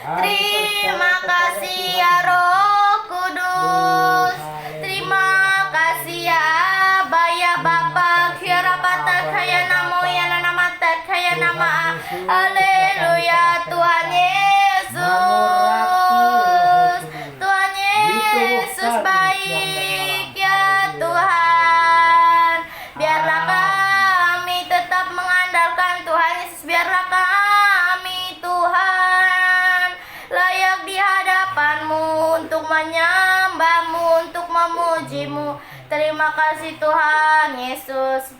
Terima kasih ya Roh Kudus, terima kasih ya Aba ya Bapa. Kira pata kaya namo ya namata kaya nama. Haleluya. Tuhan Yesus, Tuhan Yesus baik ya Tuhan. Biarlah kami tetap mengandalkan Tuhan Yesus. Biarlah kami Tuhan layak di hadapan-Mu untuk menyembah-Mu, untuk memuji-Mu. Terima kasih Tuhan Yesus.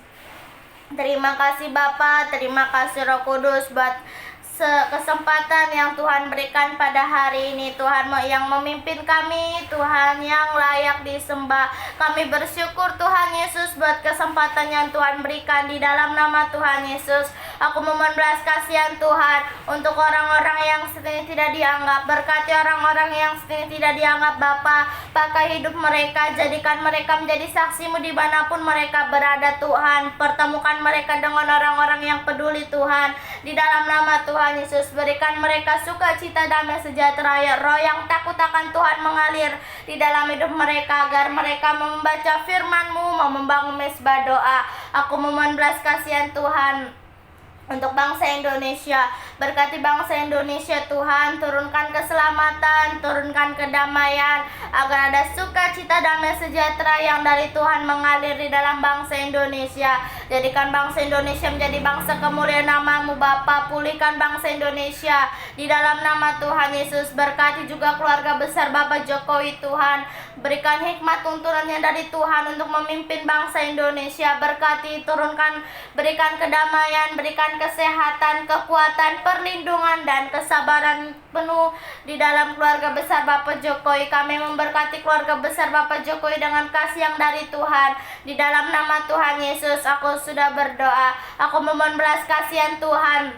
Terima kasih Bapa, terima kasih Roh Kudus buat kesempatan yang Tuhan berikan pada hari ini. Tuhan yang memimpin kami, Tuhan yang layak disembah. Kami bersyukur Tuhan Yesus buat kesempatan yang Tuhan berikan di dalam nama Tuhan Yesus. Aku memohon belas kasihan Tuhan untuk orang-orang yang sedang tidak dianggap. Berkati orang-orang yang sedang tidak dianggap Bapa. Pakai hidup mereka, jadikan mereka menjadi saksi-Mu dimanapun mereka berada Tuhan. Pertemukan mereka dengan orang-orang yang peduli Tuhan. Di dalam nama Tuhan Yesus, berikan mereka sukacita, damai sejahtera, ya roh yang takut akan Tuhan mengalir di dalam hidup mereka, agar mereka membaca firman-Mu, mau membangun mesbah doa. Aku memohon belas kasihan Tuhan untuk bangsa Indonesia. Berkati bangsa Indonesia Tuhan, turunkan keselamatan, turunkan kedamaian, agar ada sukacita, damai sejahtera yang dari Tuhan mengalir di dalam bangsa Indonesia. Jadikan bangsa Indonesia menjadi bangsa kemuliaan nama-Mu Bapa. Pulihkan bangsa Indonesia di dalam nama Tuhan Yesus. Berkati juga keluarga besar Bapak Jokowi Tuhan. Berikan hikmat tuntunannya dari Tuhan untuk memimpin bangsa Indonesia. Berkati, turunkan, berikan kedamaian, berikan kesehatan, kekuatan, perlindungan, dan kesabaran penuh di dalam keluarga besar Bapak Jokowi. Kami memberkati keluarga besar Bapak Jokowi dengan kasih yang dari Tuhan. Di dalam nama Tuhan Yesus, aku sudah berdoa. Aku memohon belas kasihan Tuhan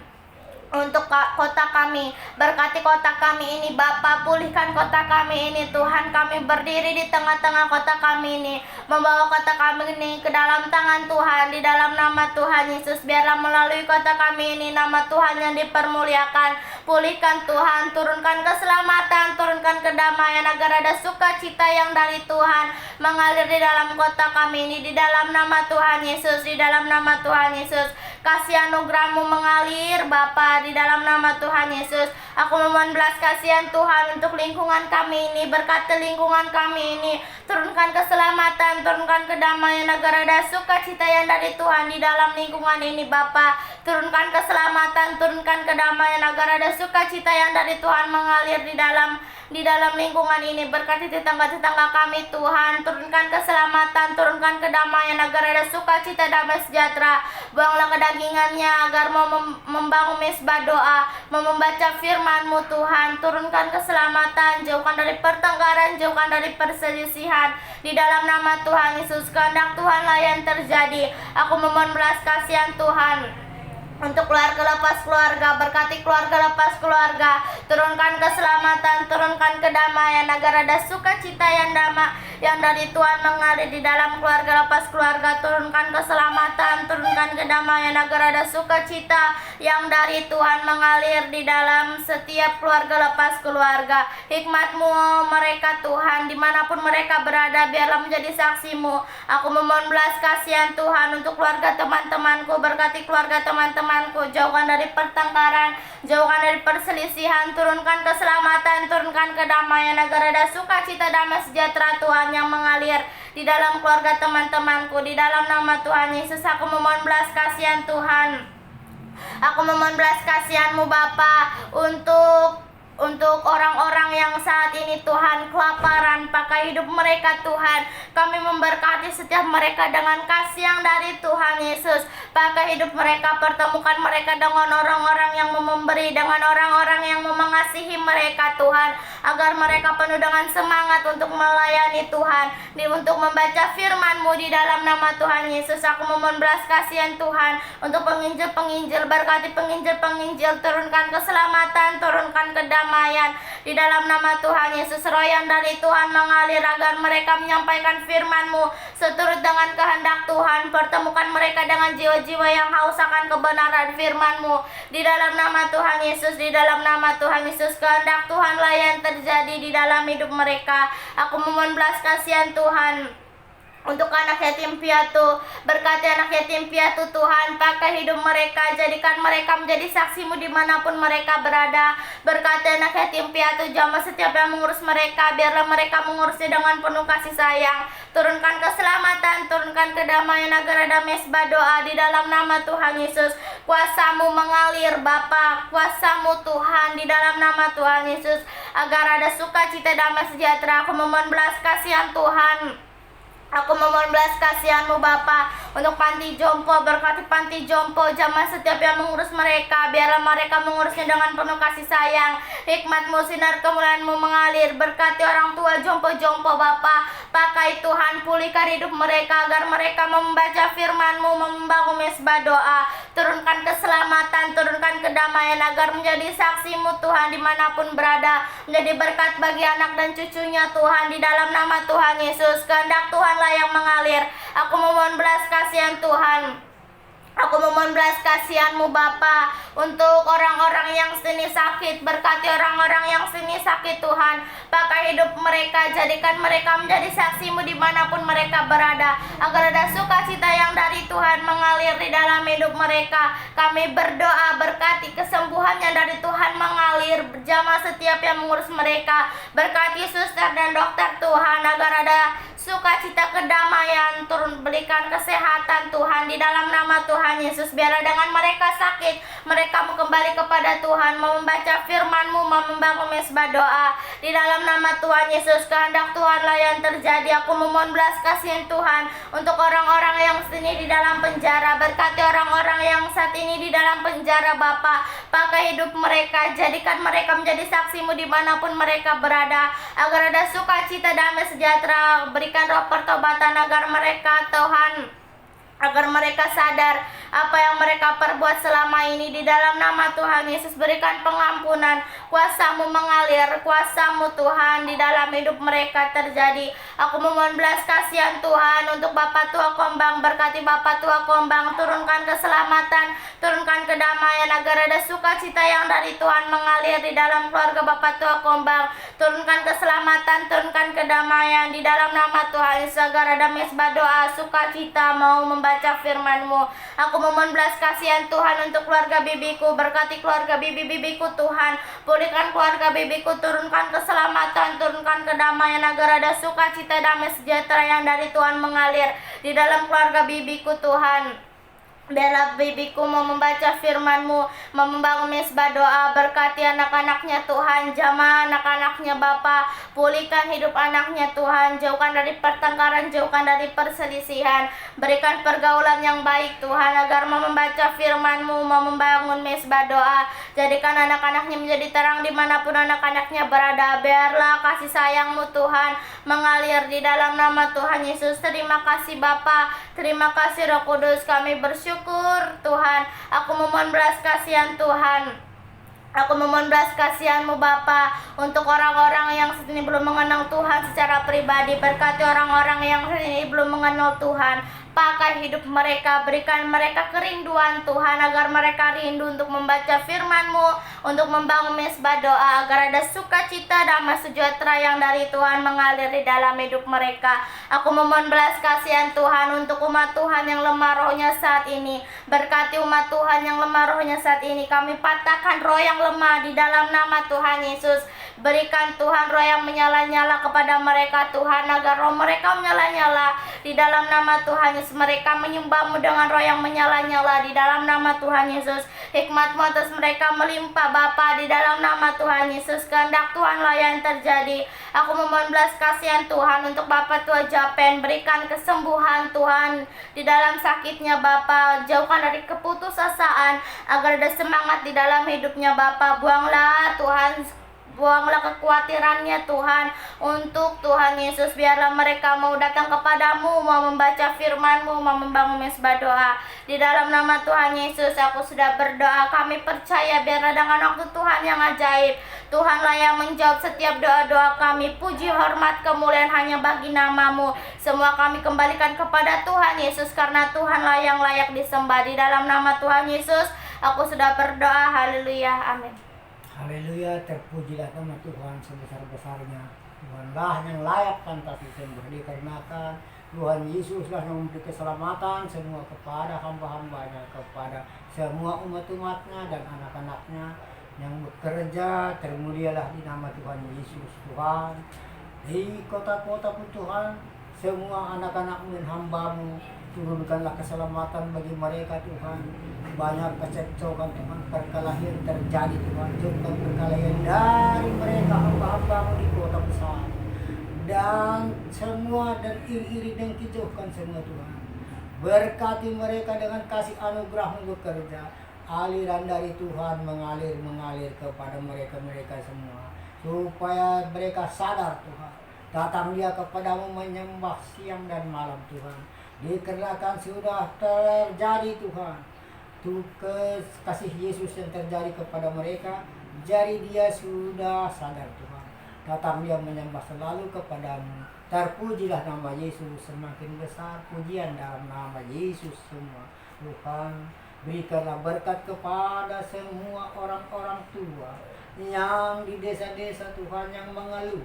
untuk kota kami. Berkati kota kami ini Bapa, pulihkan kota kami ini Tuhan. Kami berdiri di tengah-tengah kota kami ini, membawa kota kami ini ke dalam tangan Tuhan. Di dalam nama Tuhan Yesus, biarlah melalui kota kami ini nama Tuhan yang dipermuliakan. Pulihkan Tuhan, turunkan keselamatan, turunkan kedamaian, agar ada sukacita yang dari Tuhan mengalir di dalam kota kami ini. Di dalam nama Tuhan Yesus, di dalam nama Tuhan Yesus, kasih anugerah-Mu mengalir Bapa, di dalam nama Tuhan Yesus. Aku memohon belas kasihan Tuhan untuk lingkungan kami ini. Berkati lingkungan kami ini, turunkan keselamatan, turunkan kedamaian, agar ada sukacita yang dari Tuhan di dalam lingkungan ini Bapa. Turunkan keselamatan, turunkan kedamaian, agar ada sukacita yang dari Tuhan mengalir di dalam lingkungan ini. Berkati tetangga-tetangga kami Tuhan, turunkan keselamatan, turunkan kedamaian, agar ada sukacita, damai sejahtera. Buanglah kedagingannya, agar mau membangun mesbah doa, mau membaca firman-Mu Tuhan. Turunkan keselamatan, jauhkan dari pertengkaran, jauhkan dari perselisihan. Di dalam nama Tuhan Yesus, kehendak Tuhanlah yang terjadi. Aku memohon belas kasihan Tuhan untuk keluarga lepas keluarga. Berkati keluarga lepas keluarga, turunkan keselamatan, turunkan kedamaian, agar ada sukacita yang dari Tuhan mengalir di dalam keluarga lepas keluarga. Turunkan keselamatan, turunkan kedamaian, agar ada sukacita yang dari Tuhan mengalir di dalam setiap keluarga lepas keluarga. Hikmat-Mu mereka Tuhan, dimanapun mereka berada, biarlah menjadi saksi-Mu. Aku memohon belas kasihan Tuhan untuk keluarga teman-temanku. Berkati keluarga teman-temanku, jauhkan dari pertengkaran, jauhkan dari perselisihan, turunkan keselamatan, turunkan kedamaian, agar ada sukacita, damai sejahtera Tuhan yang mengalir di dalam keluarga teman-temanku. Di dalam nama Tuhan Yesus, aku memohon belas kasihan Tuhan. Aku memohon belas kasihan-Mu Bapa untuk orang-orang yang saat ini Tuhan kelaparan. Pakai hidup mereka Tuhan. Kami memberkati setiap mereka dengan kasih yang dari Tuhan Yesus. Pakai hidup mereka, pertemukan mereka dengan orang-orang yang mau memberi, dengan orang-orang yang mau mengasihi mereka Tuhan, agar mereka penuh dengan semangat untuk melayani Tuhan, untuk membaca firman-Mu di dalam nama Tuhan Yesus. Aku memohon belas kasihan Tuhan untuk penginjil-penginjil. Berkati penginjil-penginjil, turunkan keselamatan, turunkan kedamaian di dalam nama Tuhan Yesus. Roh yang dari Tuhan mengalir, agar mereka menyampaikan firman-Mu seturut dengan kehendak Tuhan. Pertemukan mereka dengan jiwa-jiwa yang haus akan kebenaran firman-Mu di dalam nama Tuhan Yesus. Di dalam nama Tuhan Yesus, kehendak Tuhanlah yang terjadi di dalam hidup mereka. Aku memohon belas kasihan Tuhan untuk anak yatim piatu. Berkati anak yatim piatu Tuhan, pakai hidup mereka, jadikan mereka menjadi saksi-Mu dimanapun mereka berada. Berkati anak yatim piatu, jamah setiap yang mengurus mereka, biarlah mereka mengurusnya dengan penuh kasih sayang. Turunkan keselamatan, turunkan kedamaian, agar ada mesbah doa di dalam nama Tuhan Yesus. Kuasa-Mu mengalir Bapa, kuasa-Mu Tuhan di dalam nama Tuhan Yesus, agar ada sukacita, damai sejahtera. Aku memohon belas kasihan Tuhan. Aku memohon belas kasihan-Mu Bapa untuk panti jompo. Berkati panti jompo, jamah setiap yang mengurus mereka, biarlah mereka mengurusnya dengan penuh kasih sayang. Hikmat-Mu, sinar kemuliaan-Mu mengalir. Berkati orang tua jompo-jompo Bapa, pakai Tuhan, pulihkan hidup mereka, agar mereka membaca firman-Mu, membangun mesbah doa. Turunkan keselamatan, turunkan kedamaian, agar menjadi saksi-Mu Tuhan dimanapun berada, menjadi berkat bagi anak dan cucunya Tuhan, di dalam nama Tuhan Yesus. Kehendak Tuhanlah yang mengalir. Aku memohon belas kasihan Tuhan. Aku memohon belas kasihan-Mu Bapa untuk orang-orang yang sini sakit. Berkati orang-orang yang sini sakit Tuhan, pakai hidup mereka, jadikan mereka menjadi saksi-Mu dimanapun mereka berada, agar ada sukacita yang dari Tuhan mengalir di dalam hidup mereka. Kami berdoa, berkati kesembuhan yang dari Tuhan mengalir, jamah setiap yang mengurus mereka. Berkati suster dan dokter Tuhan, agar ada sukacita, kedamaian, turun berikan kesehatan Tuhan di dalam nama Tuhan Yesus. Biarlah dengan mereka sakit, mereka mau kembali kepada Tuhan, mau membaca firman-Mu, mau membangun mesbah doa di dalam nama Tuhan Yesus. Kehendak Tuhanlah yang terjadi. Aku memohon belas kasihan Tuhan untuk orang-orang yang sini di dalam penjara. Berkati orang-orang yang saat ini di dalam penjara Bapa, pakai hidup mereka, jadikan mereka menjadi saksi-Mu dimanapun mereka berada, agar ada sukacita, damai sejahtera. Berikan roh pertobatan, agar mereka Tuhan agar mereka sadar apa yang mereka perbuat selama ini. Di dalam nama Tuhan Yesus, berikan pengampunan, kuasa-Mu mengalir, kuasa-Mu Tuhan di dalam hidup mereka terjadi. Aku memohon belas kasihan Tuhan untuk Bapak Tua Kombang. Berkati Bapak Tua Kombang, turunkan keselamatan, turunkan kedamaian, agar ada sukacita yang dari Tuhan mengalir di dalam keluarga Bapak Tua Kombang. Turunkan keselamatan, turunkan kedamaian di dalam nama Tuhan Yesus, agar ada mesbah doa sukacita mau membaca firman-Mu. Aku memohon belas kasihan Tuhan untuk keluarga bibiku. Berkati keluarga bibi-bibiku Tuhan. Pulihkan keluarga bibiku, turunkan keselamatan, turunkan kedamaian, agar ada sukacita, damai sejahtera yang dari Tuhan mengalir di dalam keluarga bibiku Tuhan. Biarlah bibiku mau membaca firman-Mu, mau membangun mesbah doa. Berkati anak-anaknya Tuhan, jamah anak-anaknya Bapa. Pulihkan hidup anaknya Tuhan, jauhkan dari pertengkaran, jauhkan dari perselisihan. Berikan pergaulan yang baik Tuhan, agar mau membaca firman-Mu, mau membangun mesbah doa. Jadikan anak-anaknya menjadi terang dimanapun anak-anaknya berada. Biarlah kasih sayang-Mu Tuhan mengalir di dalam nama Tuhan Yesus. Terima kasih Bapa, terima kasih Roh Kudus. Kami bersyukur Tuhan. Aku memohon belas kasihan Tuhan. Aku memohon belas kasihan-Mu Bapa untuk orang-orang yang saat ini belum mengenal Tuhan secara pribadi. Berkati orang-orang yang saat ini belum mengenal Tuhan. Pakai hidup mereka, berikan mereka kerinduan Tuhan, agar mereka rindu untuk membaca firman-Mu, untuk membangun mesbah doa, agar ada sukacita, damai sejahtera yang dari Tuhan mengalir di dalam hidup mereka. Aku memohon belas kasihan Tuhan untuk umat Tuhan yang lemah rohnya saat ini. Berkati umat Tuhan yang lemah rohnya saat ini. Kami patahkan roh yang lemah di dalam nama Tuhan Yesus. Berikan Tuhan roh yang menyala-nyala kepada mereka Tuhan, agar roh mereka menyala-nyala di dalam nama Tuhan Yesus. Mereka menyembah-Mu dengan roh yang menyala-nyala di dalam nama Tuhan Yesus. Hikmat-Mu atas mereka melimpah Bapa di dalam nama Tuhan Yesus. Kehendak Tuhanlah yang terjadi. Aku memohon belas kasihan Tuhan untuk Bapak Tua Japen. Berikan kesembuhan Tuhan di dalam sakitnya Bapa. Jauhkan dari keputusasaan, agar ada semangat di dalam hidupnya Bapa. Buanglah Tuhan, buanglah kekhawatirannya Tuhan untuk Tuhan Yesus. Biarlah mereka mau datang kepadamu, mau membaca firman-Mu, mau membangun mesbah doa. Di dalam nama Tuhan Yesus aku sudah berdoa. Kami percaya biarlah dengan waktu Tuhan yang ajaib, Tuhanlah yang menjawab setiap doa-doa kami. Puji, hormat, kemuliaan hanya bagi nama-Mu. Semua kami kembalikan kepada Tuhan Yesus, karena Tuhanlah yang layak disembah. Di dalam nama Tuhan Yesus aku sudah berdoa. Haleluya, amin. Haleluya, terpujilah nama Tuhan sebesar-besarnya. Tuhanlah yang layak pantas disembah, dikarenakan Tuhan Yesuslah yang memberi keselamatan semua kepada hamba-hambanya, kepada semua umat-umatnya dan anak-anaknya yang bekerja. Termulialah di nama Tuhan Yesus. Tuhan, di kota-kota pun Tuhan, semua anak-anak-Mu dan hamba-Mu, turunkanlah keselamatan bagi mereka Tuhan. Banyak kecekcokan Tuhan, perkelahian terjadi Tuhan. Jauhkan perkelahian dari mereka hamba-hamba-Mu di kota besar. Dan semua dan iri-iri dengki jauhkan semua Tuhan. Berkati mereka dengan kasih anugerah-Mu bekerja. Aliran dari Tuhan mengalir kepada mereka semua, supaya mereka sadar Tuhan. Datang dia kepadamu menyembah siang dan malam Tuhan. Dikarenakan sudah terjadi Tuhan, kasih Yesus yang terjadi kepada mereka, jadi dia sudah sadar Tuhan. Datang dia menyembah selalu kepadamu. Terpujilah nama Yesus, semakin besar pujian dalam nama Yesus semua. Tuhan, berikanlah berkat kepada semua orang-orang tua yang di desa-desa Tuhan yang mengeluh.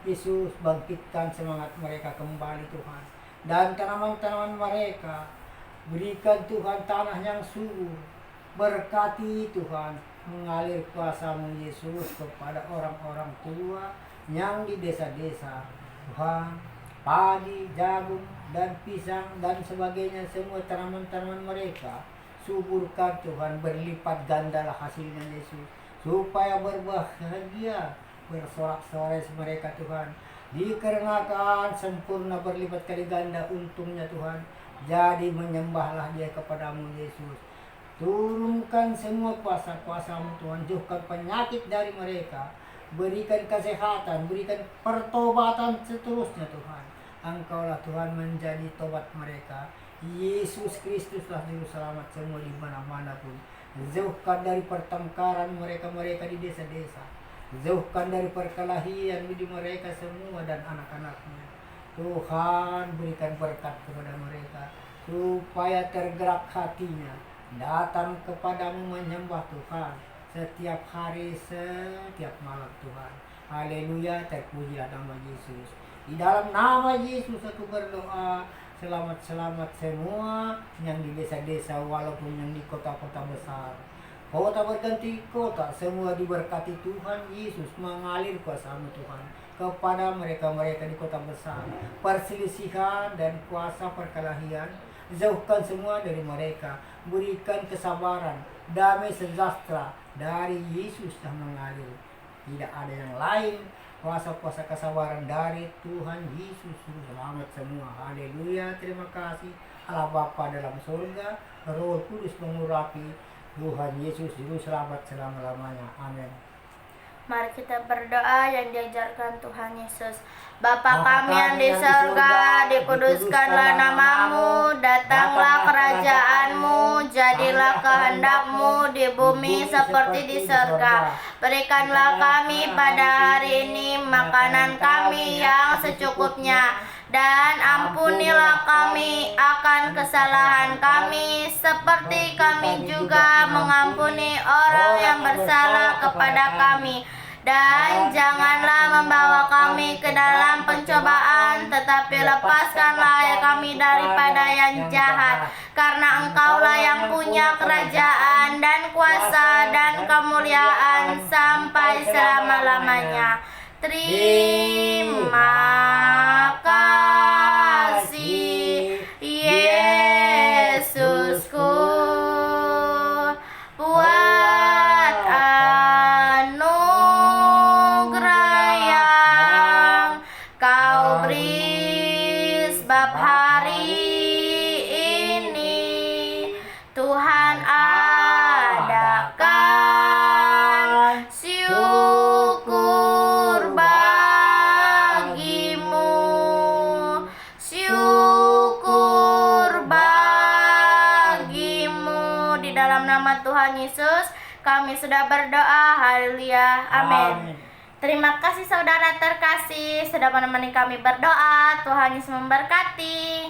Yesus, bangkitkan semangat mereka kembali Tuhan. Dan tanaman-tanaman mereka, berikan Tuhan tanah yang subur. Berkati Tuhan, mengalir kuasa-Mu Yesus kepada orang-orang tua yang di desa-desa Tuhan. Padi, jagung, dan pisang dan sebagainya, semua tanaman-tanaman mereka suburkan Tuhan, berlipat gandalah hasilnya Yesus, supaya berbahagia, bersorak-sorai mereka Tuhan. Dikarenakan sempurna berlipat kali ganda untungnya Tuhan, jadi menyembahlah dia kepadamu Yesus. Turunkan semua kuasa-kuasa-Mu Tuhan, jauhkan penyakit dari mereka, berikan kesehatan, berikan pertobatan seterusnya Tuhan. Engkaulah Tuhan menjadi tobat mereka. Yesus Kristuslah juru selamat semua di mana-mana pun. Jauhkan dari pertengkaran mereka-mereka di desa-desa. Jauhkan dari perkelahian di mereka semua dan anak-anaknya. Tuhan berikan berkat kepada mereka supaya tergerak hatinya datang kepadamu menyembah Tuhan setiap hari, setiap malam Tuhan. Haleluya, terpujilah nama Yesus. Di dalam nama Yesus aku berdoa, selamat-selamat semua yang di desa-desa walaupun yang di kota-kota besar. Kota berganti kota, semua diberkati Tuhan Yesus, mengalir kuasa-Mu Tuhan kepada mereka-mereka di kota besar. Perselisihan dan kuasa perkelahian, jauhkan semua dari mereka. Berikan kesabaran, damai sejahtera dari Yesus yang mengalir. Tidak ada yang lain, kuasa-kuasa kesabaran dari Tuhan Yesus. Selamat semua. Haleluya, terima kasih. Allah Bapa dalam surga, Roh Kudus mengurapi. Tuhan Yesus juru selamat selama-lamanya. Amin. Mari kita berdoa yang diajarkan Tuhan Yesus. Bapa kami yang di surga, dikuduskanlah namamu, datanglah kerajaan-Mu, jadilah kehendak-Mu di bumi seperti di surga. Berikanlah kami pada hari ini makanan kami yang secukupnya, dan ampunilah kami akan kesalahan kami, seperti kami juga mengampuni orang yang bersalah kepada kami. Dan janganlah membawa kami ke dalam pencobaan, tetapi lepaskanlah kami daripada yang jahat. Karena Engkaulah yang punya kerajaan dan kuasa dan kemuliaan sampai selama-lamanya. Terima kasih Yesusku buat anugerah yang Kau beri sebab hari ini Tuhan adakan syukur bagimu, syukur bagimu. Di dalam nama Tuhan Yesus kami sudah berdoa. Haleluya, amin. Terima kasih saudara terkasih sudah menemani kami berdoa. Tuhan Yesus memberkati.